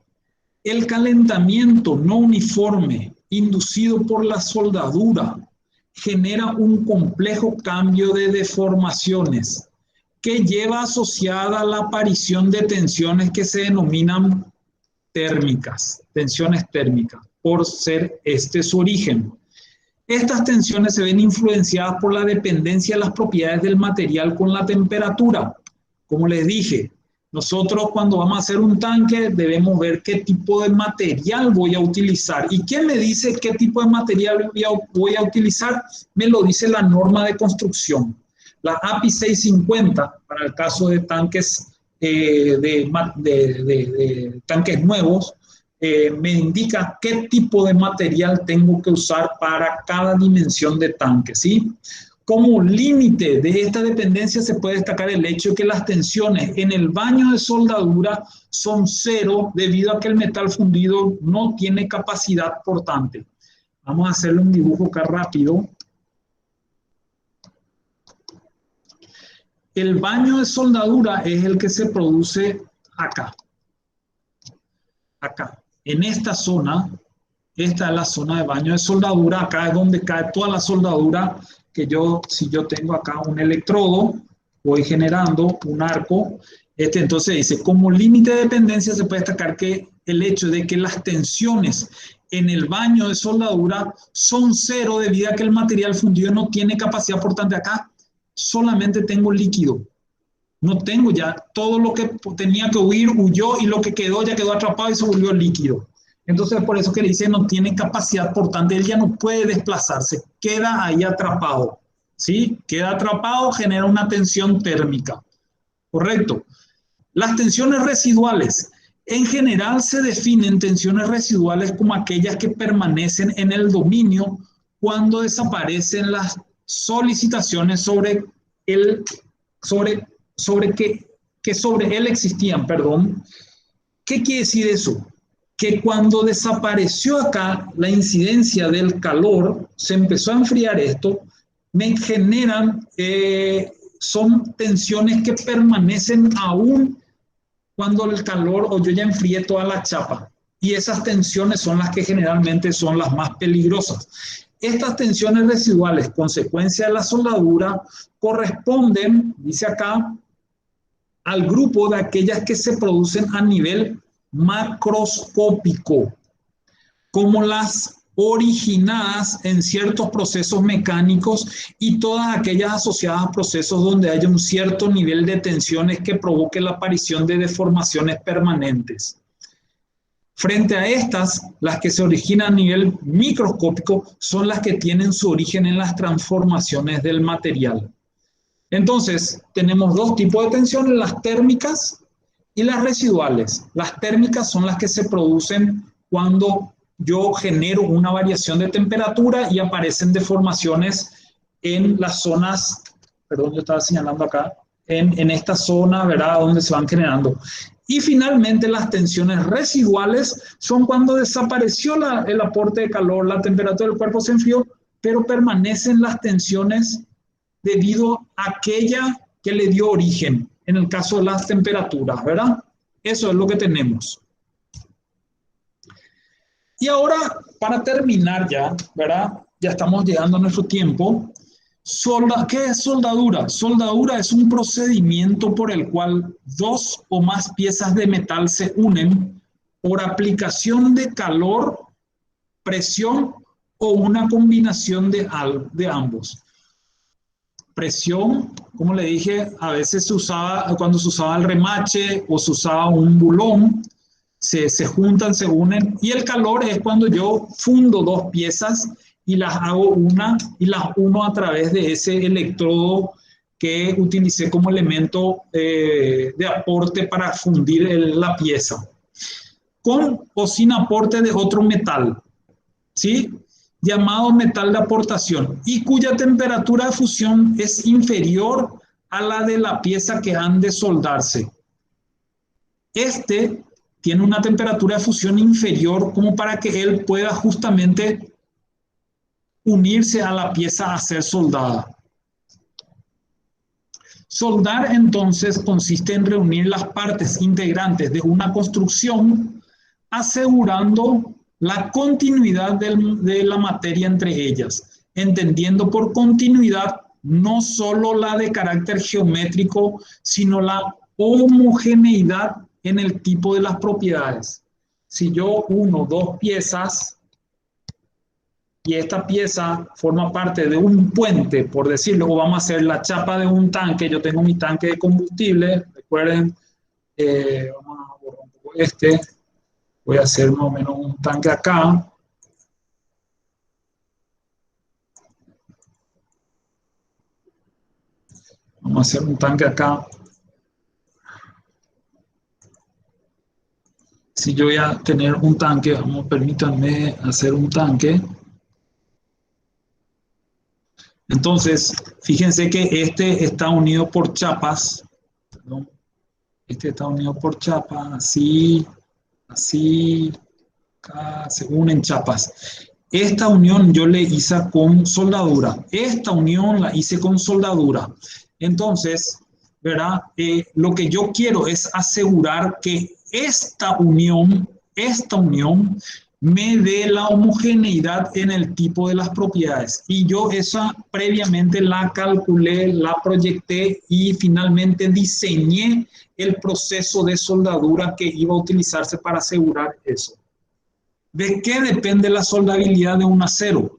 El calentamiento no uniforme inducido por la soldadura genera un complejo cambio de deformaciones que lleva asociada la aparición de tensiones que se denominan térmicas, tensiones térmicas, por ser este su origen. Estas tensiones se ven influenciadas por la dependencia de las propiedades del material con la temperatura. Como les dije, nosotros cuando vamos a hacer un tanque debemos ver qué tipo de material voy a utilizar. ¿Y quién me dice qué tipo de material voy a utilizar? Me lo dice la norma de construcción. La API 650, para el caso de tanques, tanques nuevos, me indica qué tipo de material tengo que usar para cada dimensión de tanque, ¿sí? Como límite de esta dependencia se puede destacar el hecho de que las tensiones en el baño de soldadura son cero debido a que el metal fundido no tiene capacidad portante. Vamos a hacerle un dibujo acá rápido. El baño de soldadura es el que se produce acá. Acá. En esta zona, esta es la zona de baño de soldadura. Acá es donde cae toda la soldadura que si yo tengo acá un electrodo, voy generando un arco. Entonces dice, como límite de dependencia se puede destacar que el hecho de que las tensiones en el baño de soldadura son cero debido a que el material fundido no tiene capacidad portante acá. Solamente tengo líquido. No tengo ya todo lo que tenía que huir, huyó y lo que quedó ya quedó atrapado y se volvió líquido. Entonces, por eso que le dice no tiene capacidad portante, él ya no puede desplazarse, queda ahí atrapado. ¿Sí? Queda atrapado, genera una tensión térmica. Correcto. Las tensiones residuales. En general se definen tensiones residuales como aquellas que permanecen en el dominio cuando desaparecen las solicitaciones sobre él existían, perdón. ¿Qué quiere decir eso? Que cuando desapareció acá la incidencia del calor, se empezó a enfriar esto, me generan, son tensiones que permanecen aún cuando el calor o yo ya enfrié toda la chapa. Y esas tensiones son las que generalmente son las más peligrosas. Estas tensiones residuales, consecuencia de la soldadura, corresponden, dice acá, al grupo de aquellas que se producen a nivel macroscópico, como las originadas en ciertos procesos mecánicos y todas aquellas asociadas a procesos donde haya un cierto nivel de tensiones que provoque la aparición de deformaciones permanentes. Frente a estas, las que se originan a nivel microscópico son las que tienen su origen en las transformaciones del material. Entonces, tenemos dos tipos de tensiones, las térmicas y las residuales. Las térmicas son las que se producen cuando yo genero una variación de temperatura y aparecen deformaciones en las zonas, perdón, yo estaba señalando acá, en esta zona, ¿verdad?, donde se van generando. Y finalmente las tensiones residuales son cuando desapareció el aporte de calor, la temperatura del cuerpo se enfrió, pero permanecen las tensiones debido a aquella que le dio origen, en el caso de las temperaturas, ¿verdad? Eso es lo que tenemos. Y ahora, para terminar ya, ¿verdad? Ya estamos llegando a nuestro tiempo. ¿Qué es soldadura? Soldadura es un procedimiento por el cual dos o más piezas de metal se unen por aplicación de calor, presión o una combinación de ambos. Presión, como le dije, a veces se usaba, cuando se usaba el remache o se usaba un bulón, se juntan, se unen, y el calor es cuando yo fundo dos piezas y las hago una y las uno a través de ese electrodo que utilicé como elemento de aporte para fundir la pieza, con o sin aporte de otro metal, ¿sí? Llamado metal de aportación, y cuya temperatura de fusión es inferior a la de la pieza que han de soldarse. Este tiene una temperatura de fusión inferior como para que él pueda justamente unirse a la pieza a ser soldada. Soldar entonces consiste en reunir las partes integrantes de una construcción asegurando la continuidad de la materia entre ellas, entendiendo por continuidad no solo la de carácter geométrico, sino la homogeneidad en el tipo de las propiedades. Si yo uno dos piezas y esta pieza forma parte de un puente, por decirlo, o vamos a hacer la chapa de un tanque, yo tengo mi tanque de combustible, recuerden, vamos a borrar un poco voy a hacer más o menos un tanque acá. Vamos a hacer un tanque acá. Si yo voy a tener un tanque, permítanme hacer un tanque. Entonces, fíjense que este está unido por chapas. Perdón. Este está unido por chapas, así, así, acá, se unen chapas. Esta unión yo le hice con soldadura. Esta unión la hice con soldadura. Entonces, ¿verdad? Lo que yo quiero es asegurar que esta unión me dé la homogeneidad en el tipo de las propiedades. Y yo esa previamente la calculé, la proyecté y finalmente diseñé el proceso de soldadura que iba a utilizarse para asegurar eso. ¿De qué depende la soldabilidad de un acero?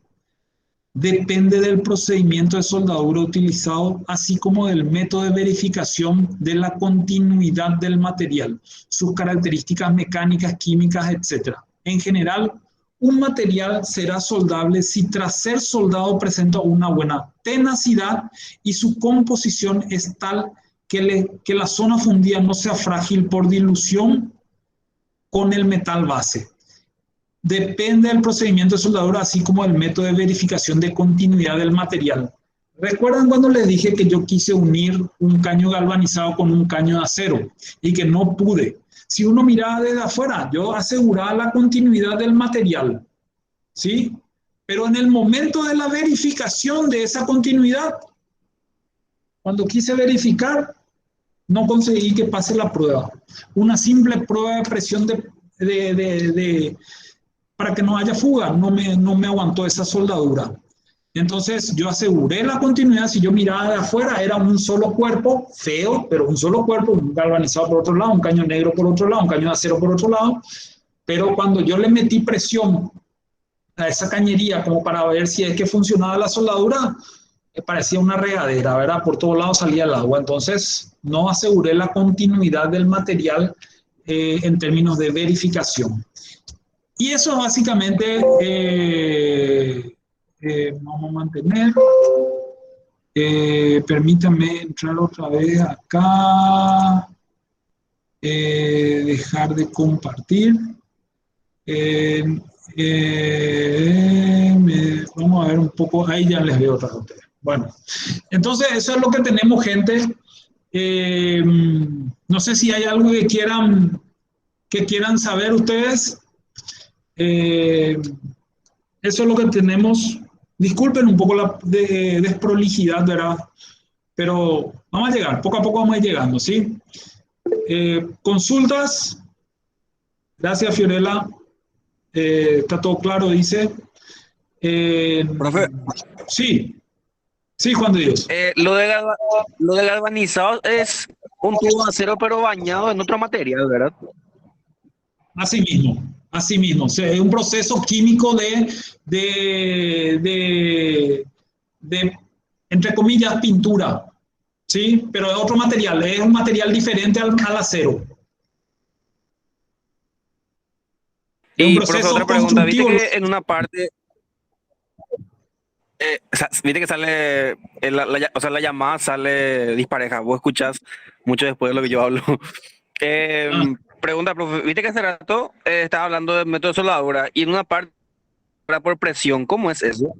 Depende del procedimiento de soldadura utilizado, así como del método de verificación de la continuidad del material, sus características mecánicas, químicas, etc. En general, un material será soldable si tras ser soldado presenta una buena tenacidad y su composición es tal que la zona fundida no sea frágil por dilución con el metal base. Depende del procedimiento de soldadura, así como del método de verificación de continuidad del material. ¿Recuerdan cuando les dije que yo quise unir un caño galvanizado con un caño de acero y que no pude? Si uno miraba desde afuera, yo aseguraba la continuidad del material, ¿sí? Pero en el momento de la verificación de esa continuidad, cuando quise verificar, no conseguí que pase la prueba. Una simple prueba de presión para que no haya fuga, no me aguantó esa soldadura. Entonces yo aseguré la continuidad. Si yo miraba de afuera, era un solo cuerpo, feo, pero un solo cuerpo, un galvanizado por otro lado, un caño negro por otro lado, un caño de acero por otro lado. Pero cuando yo le metí presión a esa cañería como para ver si es que funcionaba la soldadura, parecía una regadera, ¿verdad? Por todos lados salía el agua. Entonces no aseguré la continuidad del material en términos de verificación. Y eso básicamente vamos a mantener. Permítanme entrar otra vez acá. Dejar de compartir. Vamos a ver un poco. Ahí ya les veo otra vez a ustedes. Bueno, entonces eso es lo que tenemos, gente. No sé si hay algo que quieran saber ustedes. Eso es lo que tenemos. Disculpen un poco la desprolijidad, ¿verdad? Pero vamos a llegar, poco a poco vamos a ir llegando, ¿sí? Consultas. Gracias, Fiorella. Está todo claro, dice. Profe, Sí, sí, Juan de Dios. lo de galvanizado es un tubo de acero pero bañado en otro material, ¿verdad? Así mismo, así mismo. O sea, es un proceso químico entre comillas, pintura, ¿sí? Pero es otro material, es un material diferente al acero. Es un Y, profe, proceso otra pregunta. Viste constructivo. que en una parte, viste que sale, o sea, la llamada sale dispareja. Vos escuchás mucho después de lo que yo hablo. Ah, Pregunta, profe. Viste que hace rato estaba hablando de método de soldadura y en una parte era por presión. ¿Cómo es eso?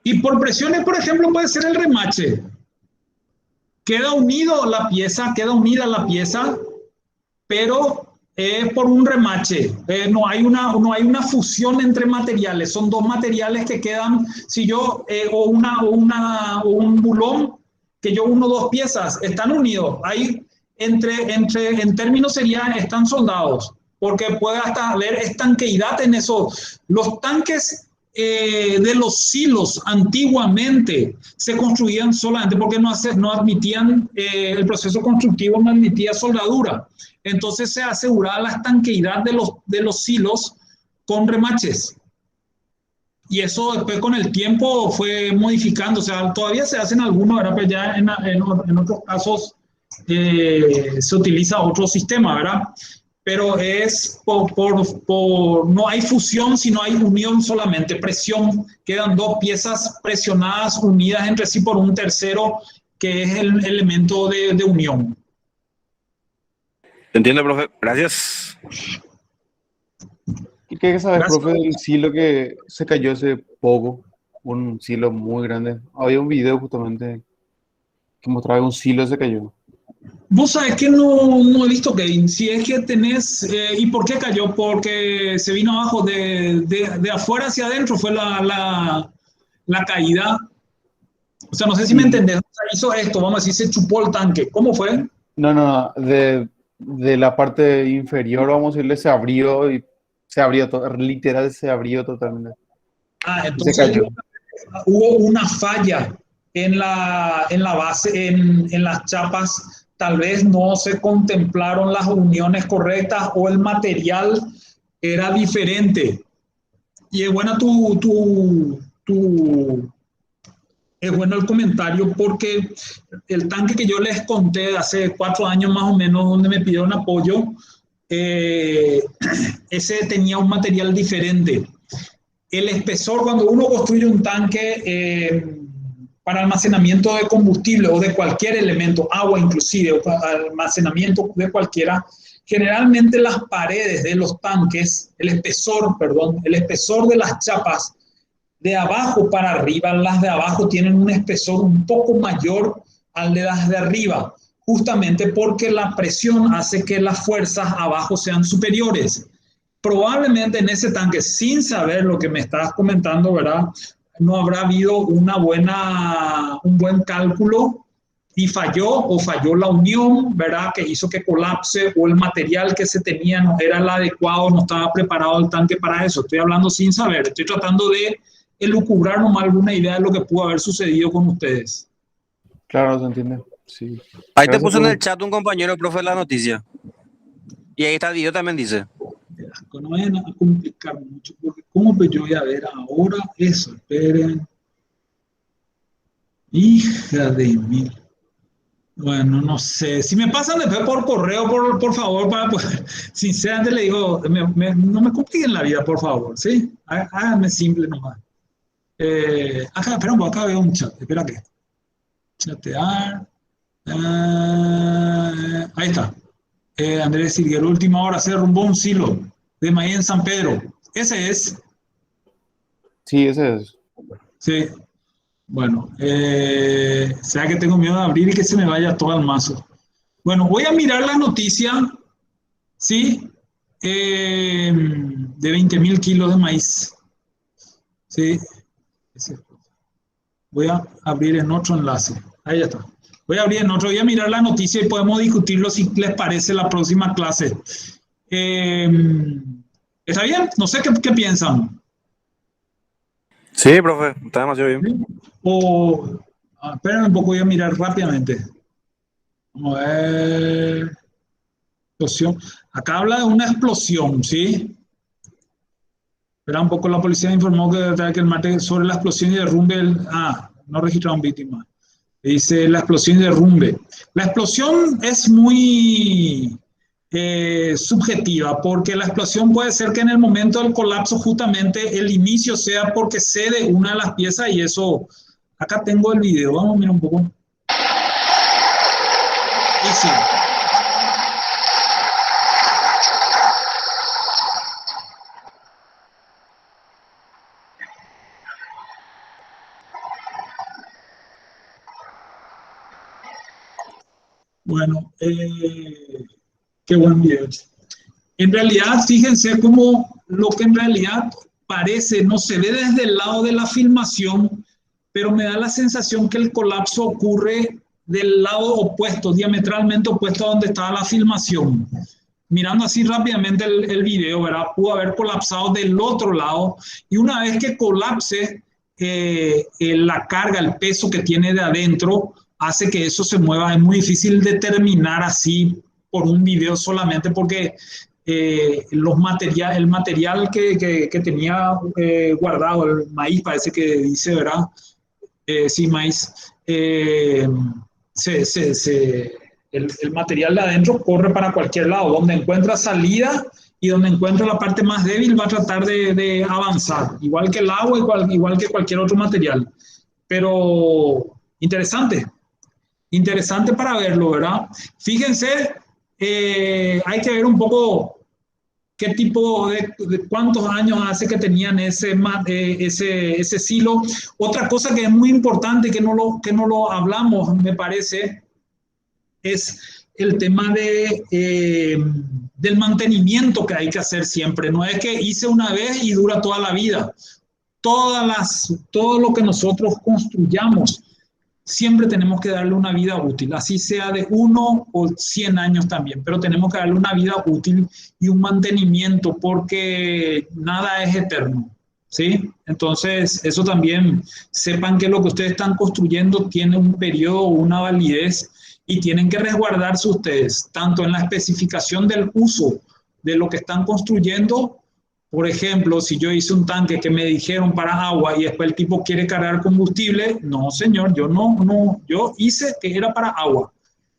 y por presiones, por ejemplo, puede ser el remache. Queda unida la pieza, pero por un remache. No hay una fusión entre materiales. Son dos materiales que quedan, si yo, o un bulón, que yo uno dos piezas, están unidos. Ahí, en términos están soldados, porque puede hasta haber estanqueidad en eso. Los tanques de los silos antiguamente se construían solamente porque no admitían, el proceso constructivo no admitía soldadura. Entonces se aseguraba la estanqueidad de los silos con remaches. Y eso después con el tiempo fue modificando. O sea, todavía se hacen algunos, ¿verdad? Pero ya en otros casos se utiliza otro sistema, ¿verdad? Pero es no hay fusión, sino hay unión solamente, presión. Quedan dos piezas presionadas, unidas entre sí por un tercero, que es el elemento de unión. Entiendo, profe. Gracias. ¿Y qué sabes, Gracias. profe, del silo que se cayó hace poco? Un silo muy grande. Había un video justamente que mostraba que un silo se cayó. Vos sabés que no he visto, Kevin. Si es que tenés. ¿Y por qué cayó? Porque se vino abajo de afuera hacia adentro, fue la caída. O sea, no sé si me Y entendés. O sea, hizo esto, vamos a decir, se chupó el tanque. ¿Cómo fue? no, de la parte inferior, vamos a decirle, se abrió y se abrió, literal se abrió totalmente. Ah, Y se entonces cayó. hubo una falla en la base, en las chapas. Tal vez no se contemplaron las uniones correctas o el material era diferente. Y es buena es bueno el comentario porque el tanque que yo les conté hace 4 años más o menos, donde me pidieron apoyo, eh, ese tenía un material diferente. El espesor, cuando uno construye un tanque para almacenamiento de combustible o de cualquier elemento, agua inclusive, o para almacenamiento de cualquiera, generalmente las paredes de los tanques, el espesor de las chapas, de abajo para arriba, las de abajo tienen un espesor un poco mayor al de las de arriba, justamente porque la presión hace que las fuerzas abajo sean superiores. Probablemente en ese tanque, sin saber lo que me estabas comentando, ¿verdad? No habrá habido un buen cálculo y falló la unión, ¿verdad? Que hizo que colapse, o el material que se tenía no era el adecuado, no estaba preparado el tanque para eso. Estoy hablando sin saber, estoy tratando de elucubrar nomás alguna idea de lo que pudo haber sucedido con ustedes. Claro, se entiende. Sí. Ahí te Gracias puso en el por... chat un compañero, profe, la noticia. Y ahí está el video también dice. No vayan a complicar mucho, porque ¿cómo pues yo voy a ver ahora eso? Esperen. Hija de mil. Bueno, no sé. Si me pasan después por correo, por favor, para poder, sinceramente le digo, no me compliquen la vida, por favor, ¿sí? Háganme simple nomás. Acá, espera un poco, acá veo un chat, espera que. Chatear. Ahí está. Andrés Silguero, última hora, se derrumbó un silo de maíz en San Pedro. Ese es. Sí, ese es. Sí. Bueno, sea que tengo miedo de abrir y que se me vaya todo al mazo. Bueno, voy a mirar la noticia, ¿sí? De 20.000 kilos de maíz. ¿Sí? Voy a abrir en otro enlace. Ahí ya está. Voy a abrir en otro, voy a mirar la noticia y podemos discutirlo si les parece la próxima clase. ¿Está bien? No sé qué piensan. Sí, profe, está demasiado bien. ¿Sí? O, espérenme un poco, voy a mirar rápidamente. Vamos a ver. Explosión. Acá habla de una explosión, ¿sí? Espera un poco, la policía informó que el martes sobre la explosión y derrumbe. No registraron víctimas. Dice la explosión y derrumbe. La explosión es muy subjetiva, porque la explosión puede ser que en el momento del colapso justamente el inicio sea porque cede una de las piezas y eso. Acá tengo el video, vamos a mirar un poco. Y sí. Bueno, qué buen video. En realidad, fíjense cómo lo que en realidad parece, no se ve desde el lado de la filmación, pero me da la sensación que el colapso ocurre del lado opuesto, diametralmente opuesto a donde estaba la filmación. Mirando así rápidamente el video, ¿verdad? Pudo haber colapsado del otro lado y una vez que colapse, la carga, el peso que tiene de adentro, hace que eso se mueva. Es muy difícil determinar así por un video solamente porque el material que tenía guardado, el maíz parece que dice, ¿verdad? Sí, maíz. El material de adentro corre para cualquier lado. Donde encuentra salida y donde encuentra la parte más débil va a tratar de avanzar. Igual que el agua, igual que cualquier otro material. Pero interesante. Interesante para verlo, ¿verdad? Fíjense, hay que ver un poco qué tipo de cuántos años hace que tenían ese silo. Otra cosa que es muy importante, que no lo hablamos, me parece, es el tema del mantenimiento que hay que hacer siempre. No es que hice una vez y dura toda la vida. Todo lo que nosotros construyamos, siempre tenemos que darle una vida útil, así sea de 1 o 100 años también, pero tenemos que darle una vida útil y un mantenimiento porque nada es eterno, ¿sí? Entonces, eso también, sepan que lo que ustedes están construyendo tiene un periodo, una validez y tienen que resguardarse ustedes, tanto en la especificación del uso de lo que están construyendo. Por ejemplo, si yo hice un tanque que me dijeron para agua y después el tipo quiere cargar combustible, no señor, yo hice que era para agua.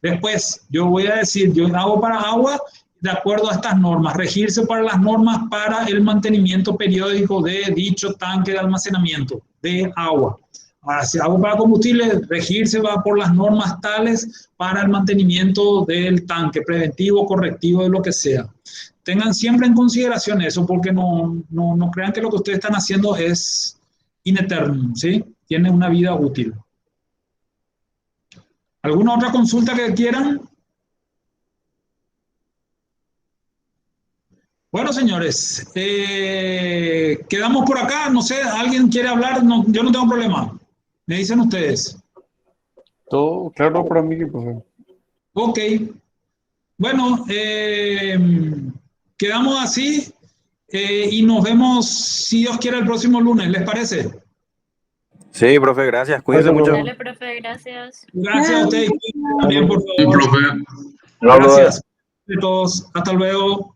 Después yo voy a decir, yo hago para agua de acuerdo a estas normas, regirse para las normas para el mantenimiento periódico de dicho tanque de almacenamiento de agua. Ahora, si hago para combustible, regirse va por las normas tales para el mantenimiento del tanque, preventivo, correctivo, de lo que sea. Tengan siempre en consideración eso, porque no crean que lo que ustedes están haciendo es ineterno, ¿sí? Tiene una vida útil. ¿Alguna otra consulta que quieran? Bueno, señores, quedamos por acá. No sé, ¿alguien quiere hablar? No, yo no tengo problema. Me dicen ustedes. Todo claro para mí, profesor. Ok. Bueno, quedamos así y nos vemos, si Dios quiere, el próximo lunes. ¿Les parece? Sí, profe, gracias. Cuídense mucho. Dale, profe, gracias. Gracias a ustedes también, por Sí, favor. profe. Gracias a todos. Hasta luego.